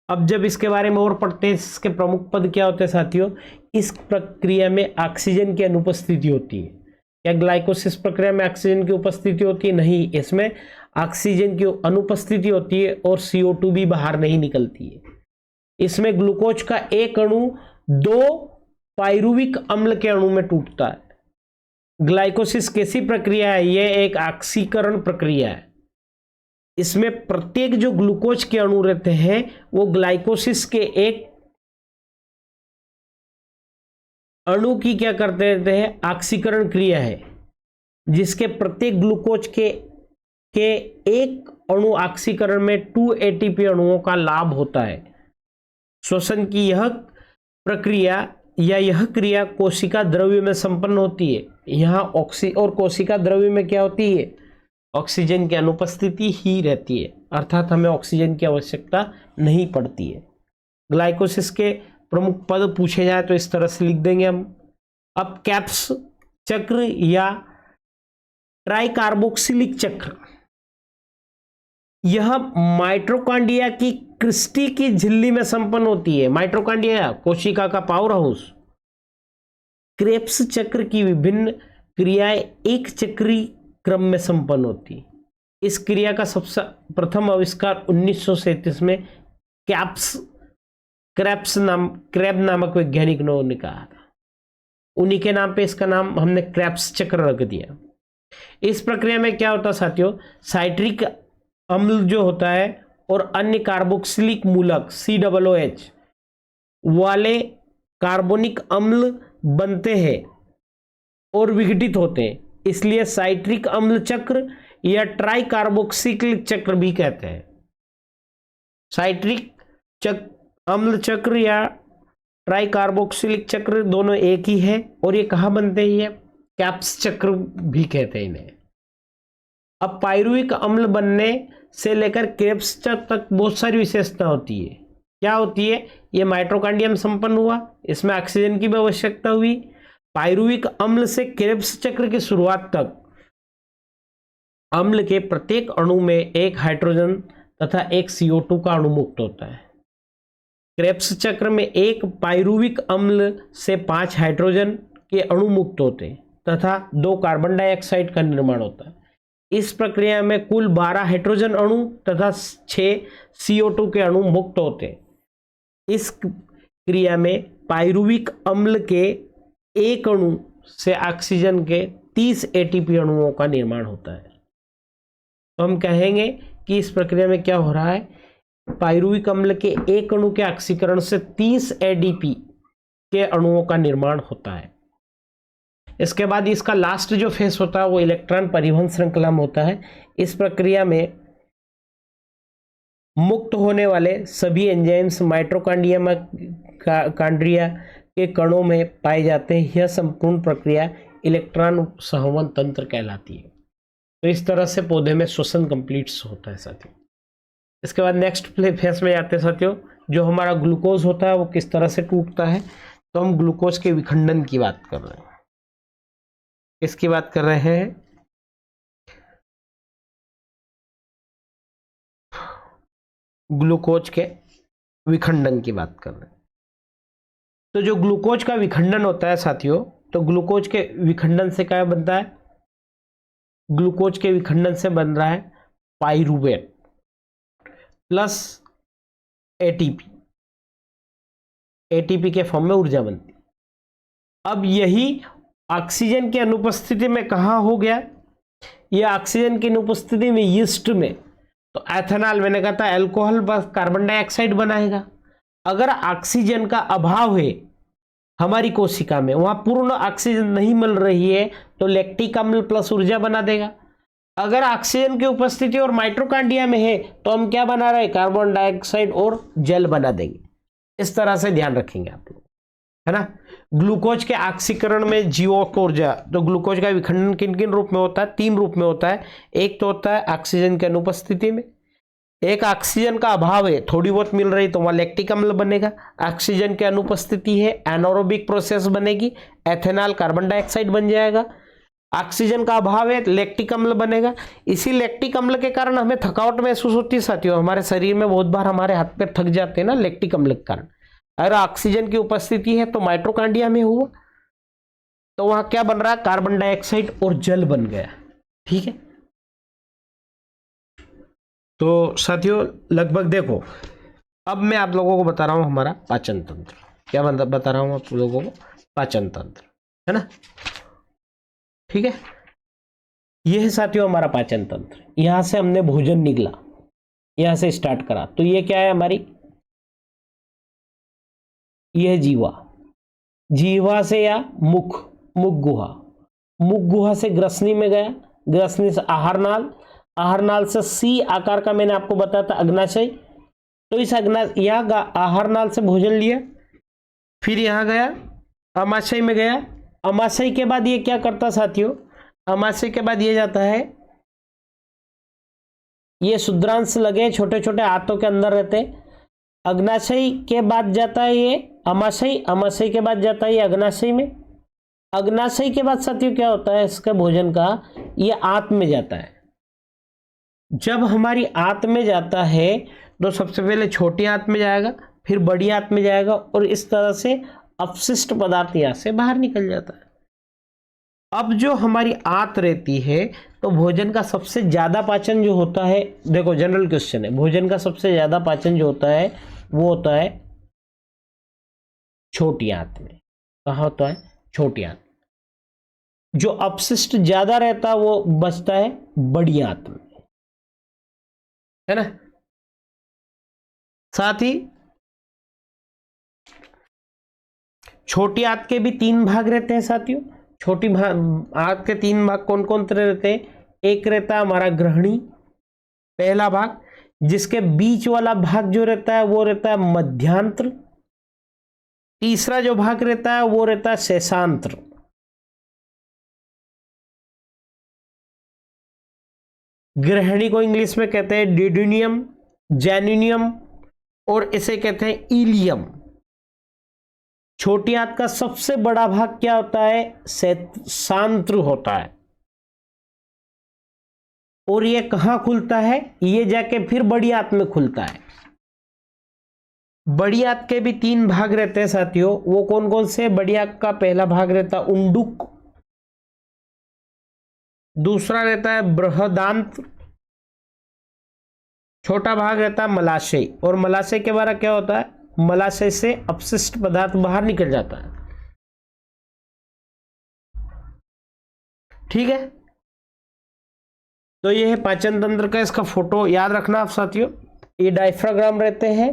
अब जब इसके बारे में और पढ़ते हैं, इसके प्रमुख पद क्या होते हैं साथियों? इस प्रक्रिया में ऑक्सीजन की अनुपस्थिति होती है। क्या ग्लाइकोसिस प्रक्रिया में ऑक्सीजन की उपस्थिति होती है? नहीं, इसमें ऑक्सीजन की अनुपस्थिति होती है और CO2 भी बाहर नहीं निकलती है। इसमें ग्लूकोज का एक अणु 2 पाइरुविक अम्ल के अणु में टूटता है। ग्लाइकोसिस कैसी प्रक्रिया है? यह एक ऑक्सीकरण प्रक्रिया है। इसमें प्रत्येक जो ग्लूकोज के अणु रहते हैं वो ग्लाइकोसिस के एक अणु की क्या करते रहते हैं? ऑक्सीकरण क्रिया है, जिसके प्रत्येक ग्लूकोज के एक अणु ऑक्सीकरण में 2 ATP अणुओं का लाभ होता है। श्वसन की यह प्रक्रिया या यह क्रिया कोशिका द्रव्य में संपन्न होती है। यहाँ और कोशिका द्रव्य में क्या होती है? ऑक्सीजन की अनुपस्थिति ही रहती है, अर्थात हमें ऑक्सीजन की आवश्यकता नहीं पड़ती है। ग्लाइकोसिस के प्रमुख पद पूछे जाए तो इस तरह से लिख देंगे हम। अब कैप्स चक्र या ट्राइकार्बोक्सिलिक चक्र, यह माइटोकॉन्ड्रिया की क्रिस्टी की झिल्ली में संपन्न होती है। माइटोकॉन्ड्रिया कोशिका का पावर हाउस। क्रेब्स चक्र की विभिन्न क्रियाएं एक चक्रीय क्रम में संपन्न होती। इस क्रिया का सबसे प्रथम आविष्कार 1937 में क्रेब नामक वैज्ञानिक ने कहा था। उन्हीं के नाम पे इसका नाम हमने क्रेब्स चक्र रख दिया। इस प्रक्रिया में क्या होता साथियों? साइट्रिक अम्ल जो होता है और अन्य कार्बोक्सिलिक मूलक COOH वाले कार्बोनिक अम्ल बनते हैं और विघटित होते हैं, इसलिए साइट्रिक अम्ल चक्र या ट्राइकार्बोक्सिलिक चक्र भी कहते हैं। साइट्रिक अम्ल चक्र या ट्राइकार्बोक्सिलिक चक्र दोनों एक ही है और ये कहाँ बनते हैं? ये कैप्स चक्र भी कहते हैं इन्हें। अब पाइरुविक अम्ल बनने से लेकर क्रेब्स चक्र तक बहुत सारी विशेषता होती है। क्या होती है? ये माइटोकॉन्ड्रिया में संपन्न हुआ, इसमें ऑक्सीजन की भी आवश्यकता हुई। पाइरुविक अम्ल से क्रेब्स चक्र की शुरुआत तक अम्ल के प्रत्येक अणु में एक हाइड्रोजन तथा एक CO2 का अणु मुक्त होता है। क्रेब्स चक्र में एक पाइरुविक अम्ल से 5 हाइड्रोजन के अणु मुक्त होते हैं तथा 2 कार्बन डाइऑक्साइड का निर्माण होता है। इस प्रक्रिया में कुल 12 हाइड्रोजन अणु तथा 6 CO2 के अणु मुक्त होते हैं। इस क्रिया में पाइरुविक अम्ल के एक अणु से ऑक्सीजन के 30 ATP अणुओं का निर्माण होता है। तो हम कहेंगे कि इस प्रक्रिया में क्या हो रहा है? पाइरुविक अम्ल के एक अणु के ऑक्सीकरण से 30 ADP के अणुओं का निर्माण होता है। इसके बाद इसका लास्ट जो फेस होता है वो इलेक्ट्रॉन परिवहन श्रृंखला में होता है। इस प्रक्रिया में मुक्त होने वाले सभी एंजाइम्स माइटोकॉन्ड्रिया के कणों में पाए जाते हैं। यह संपूर्ण प्रक्रिया इलेक्ट्रॉन संवहन तंत्र कहलाती है। तो इस तरह से पौधे में श्वसन कंप्लीट्स होता है साथियों। इसके बाद नेक्स्ट फेस में आते हैं साथियों, जो हमारा ग्लूकोज होता है वो किस तरह से टूटता है। तो हम ग्लूकोज के विखंडन की बात कर रहे हैं। इसकी बात कर रहे हैं ग्लूकोज के विखंडन की बात कर रहे हैं। तो जो ग्लूकोज का विखंडन होता है साथियों, तो ग्लूकोज के विखंडन से क्या बनता है? ग्लूकोज के विखंडन से बन रहा है पाइरूवेट प्लस एटीपी। एटीपी के फॉर्म में ऊर्जा बनती है। अब यही ऑक्सीजन की अनुपस्थिति में कहाँ हो गया? ये ऑक्सीजन की अनुपस्थिति में यीस्ट में, तो एथेनॉल, मैंने कहा था अल्कोहल बस कार्बन डाइऑक्साइड बनाएगा। अगर ऑक्सीजन का अभाव है हमारी कोशिका में, वहां पूर्ण ऑक्सीजन नहीं मिल रही है, तो लैक्टिक अम्ल प्लस ऊर्जा बना देगा। अगर ऑक्सीजन की उपस्थिति और माइटोकॉन्ड्रिया में है, तो हम क्या बना रहे हैं? कार्बन डाइऑक्साइड और जल बना देंगे। इस तरह से ध्यान रखेंगे आप लोग, है ना। ग्लूकोज के ऑक्सीकरण में जीवक ऊर्जा, तो ग्लूकोज का विखंडन किन किन रूप में होता है? 3 रूप में होता है। एक तो होता है ऑक्सीजन की अनुपस्थिति में, एक ऑक्सीजन का अभाव है, थोड़ी बहुत मिल रही तो वहां लैक्टिक अम्ल बनेगा। ऑक्सीजन की अनुपस्थिति है, एनारोबिक प्रोसेस बनेगी, एथेनॉल कार्बन डाइऑक्साइड बन जाएगा। ऑक्सीजन का अभाव है, लैक्टिक अम्ल बनेगा। इसी लैक्टिक अम्ल के कारण हमें थकावट महसूस होती है साथियों। हमारे शरीर में बहुत बार हमारे हाथ पैर थक जाते हैं ना लैक्टिक अम्ल के कारण। अगर ऑक्सीजन की उपस्थिति है तो माइटोकॉन्ड्रिया में हुआ, तो वहां क्या बन रहा है? कार्बन डाइऑक्साइड और जल बन गया। ठीक है, तो साथियों लगभग देखो, अब मैं आप लोगों को बता रहा हूं हमारा पाचन तंत्र। क्या बता रहा हूं आप लोगों को? पाचन तंत्र, है ना। ठीक है, यह है साथियों हमारा पाचन तंत्र। यहां से हमने भोजन निकला, यहां से स्टार्ट करा, तो ये क्या है हमारी? यह जीवा, जीवा से या मुख, मुख गुहा, मुख गुहा से ग्रसनी में गया, ग्रसनी से आहार नाल, आहार नाल से सी आकार का मैंने आपको बताया था अग्नाशय, तो इस आहार नाल से भोजन लिया, फिर यहां गया अमाशय में गया। अमाशय के बाद ये क्या करता साथियों? अमाशय के बाद ये जाता है, ये शुद्रांश लगे छोटे छोटे हाथों के अंदर रहते। अग्नाशय के बाद जाता है ये अमाशय, अमाशय के बाद जाता है ये अग्नाशय में। अग्नाशय के बाद साथियों क्या होता है इसका भोजन का? ये आंत में जाता है। जब हमारी आंत में जाता है तो सबसे पहले छोटी आंत में जाएगा, फिर बड़ी आंत में जाएगा, और इस तरह से अपशिष्ट पदार्थ यहां से बाहर निकल जाता है। अब जो हमारी आंत रहती है, तो भोजन का सबसे ज्यादा पाचन जो होता है, देखो जनरल क्वेश्चन है, भोजन का सबसे ज्यादा पाचन जो होता है वो होता है छोटी आंत में। कहाँ होता है? छोटी आंत। जो अपशिष्ट ज्यादा रहता है वो बचता है बड़ी आंत में, है ना। साथ ही छोटी आंत के भी 3 भाग रहते हैं साथियों। छोटी आंत के 3 भाग कौन कौन से रहते हैं? एक रहता है हमारा ग्रहणी, पहला भाग, जिसके बीच वाला भाग जो रहता है वो रहता है मध्यांत्र। तीसरा जो भाग रहता है वो रहता है शेषांत्र। ग्रहणी को इंग्लिश में कहते हैं डिड्यूनियम, जेनिनियम, और इसे कहते हैं इलियम। छोटी आंत का सबसे बड़ा भाग क्या होता है? शेषांत्र होता है। और ये कहां खुलता है? ये जाके फिर बड़ी आंत में खुलता है। बड़ी आंत के भी 3 भाग रहते हैं साथियों। वो कौन कौन से? बड़ी आंत का पहला भाग रहता है उंडुक, दूसरा रहता है बृहदांत, छोटा भाग रहता है मलाशय। और मलाशय के बारे क्या होता है? मलाशय से अपशिष्ट पदार्थ बाहर निकल जाता है। ठीक है, तो ये है पाचन तंत्र का इसका फोटो याद रखना आप साथियों। ये डायफ्राग्राम रहते हैं,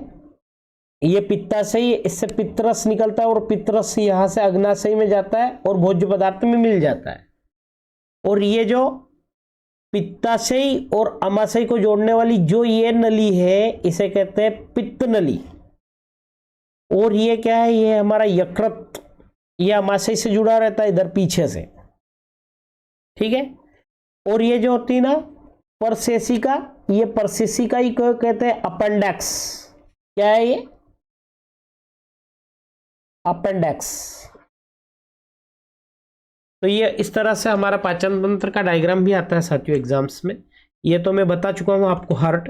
ये पित्ताशय, इससे पित्तरस निकलता है और पित्तरस यहां से अग्नाशय में जाता है और भोज्य पदार्थ में मिल जाता है। और ये जो पित्ताशय और अमाशय को जोड़ने वाली जो ये नली है इसे कहते हैं पित्त नली। और ये क्या है? ये हमारा यकृत, ये अमाशय से जुड़ा रहता है इधर पीछे से। ठीक है, और ये जो होती है ना परसेसिका, ये परसेसिका ही को कहते हैं अपेंडेक्स। क्या है ये? अपेंडेक्स। तो ये इस तरह से हमारा पाचन तंत्र का डायग्राम भी आता है साथियों एग्जाम्स में। ये तो मैं बता चुका हूं आपको हार्ट।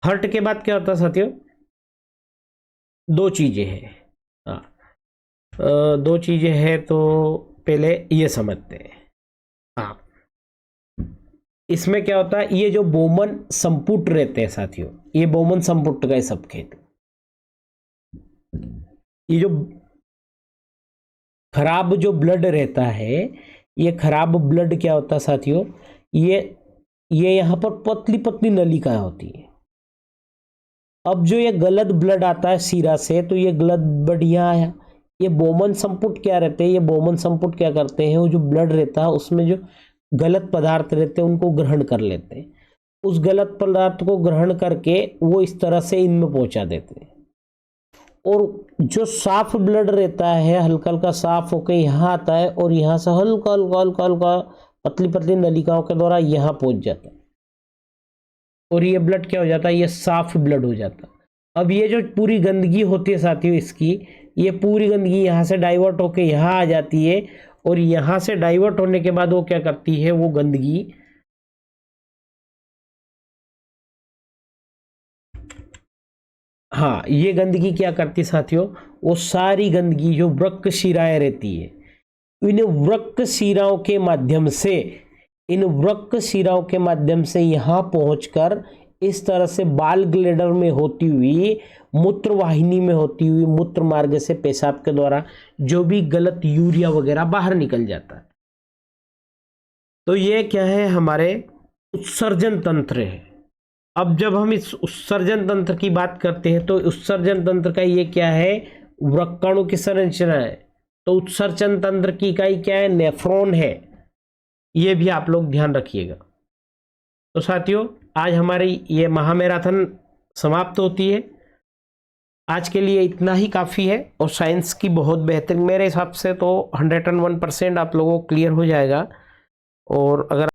हार्ट के बाद क्या होता है साथियों, दो चीजें हैं। हाँ, दो चीजें हैं, तो पहले ये समझते हैं। हाँ, इसमें क्या होता है, ये जो बोमन संपुट रहते हैं साथियों, ये बोमन संपुट का सब खेत, ये जो खराब जो ब्लड रहता है, ये खराब ब्लड क्या होता है साथियों, ये यहाँ पर पतली पतली नलिकाएं होती है। अब जो ये गलत ब्लड आता है सीरा से, तो ये गलत ब्लड यहाँ आया। ये बोमन संपुट क्या रहते हैं, ये बोमन संपुट क्या करते हैं, वो जो ब्लड रहता है उसमें जो गलत पदार्थ रहते हैं उनको ग्रहण कर लेते हैं। उस गलत पदार्थ को ग्रहण करके वो इस तरह से इनमें पहुंचा देते हैं। और जो साफ ब्लड रहता है हल्का हल्का साफ होकर यहाँ आता है, और यहाँ से हल्का हल्का हल्का हल्का पतली पतली नलिकाओं के द्वारा यहाँ पहुंच जाता है, और ये ब्लड क्या हो जाता है, ये साफ ब्लड हो जाता है। अब ये जो पूरी गंदगी होती है साथियों इसकी, ये पूरी गंदगी यहाँ से डाइवर्ट होके यहाँ आ जाती है, और यहाँ से डाइवर्ट होने के बाद वो क्या करती है, वो गंदगी हाँ, ये गंदगी क्या करती साथियों, वो सारी गंदगी जो वृक्क शिराएं रहती है, इन वृक्क शिराओं के माध्यम से, इन वृक्क शिराओं के माध्यम से यहाँ पहुंचकर इस तरह से बाल ग्लैडर में होती हुई, मूत्र वाहिनी में होती हुई, मूत्र मार्ग से पेशाब के द्वारा जो भी गलत यूरिया वगैरह बाहर निकल जाता है। तो ये क्या है, हमारे उत्सर्जन तंत्र है। अब जब हम इस उत्सर्जन तंत्र की बात करते हैं, तो उत्सर्जन तंत्र का ये क्या है, वृक्काणु की संरचना है। तो उत्सर्जन तंत्र की इकाई क्या है, नेफ्रॉन है। ये भी आप लोग ध्यान रखिएगा। तो साथियों, आज हमारी ये महामैराथन समाप्त होती है। आज के लिए इतना ही काफ़ी है, और साइंस की बहुत बेहतरीन, मेरे हिसाब से तो 101% आप लोगों को क्लियर हो जाएगा। और अगर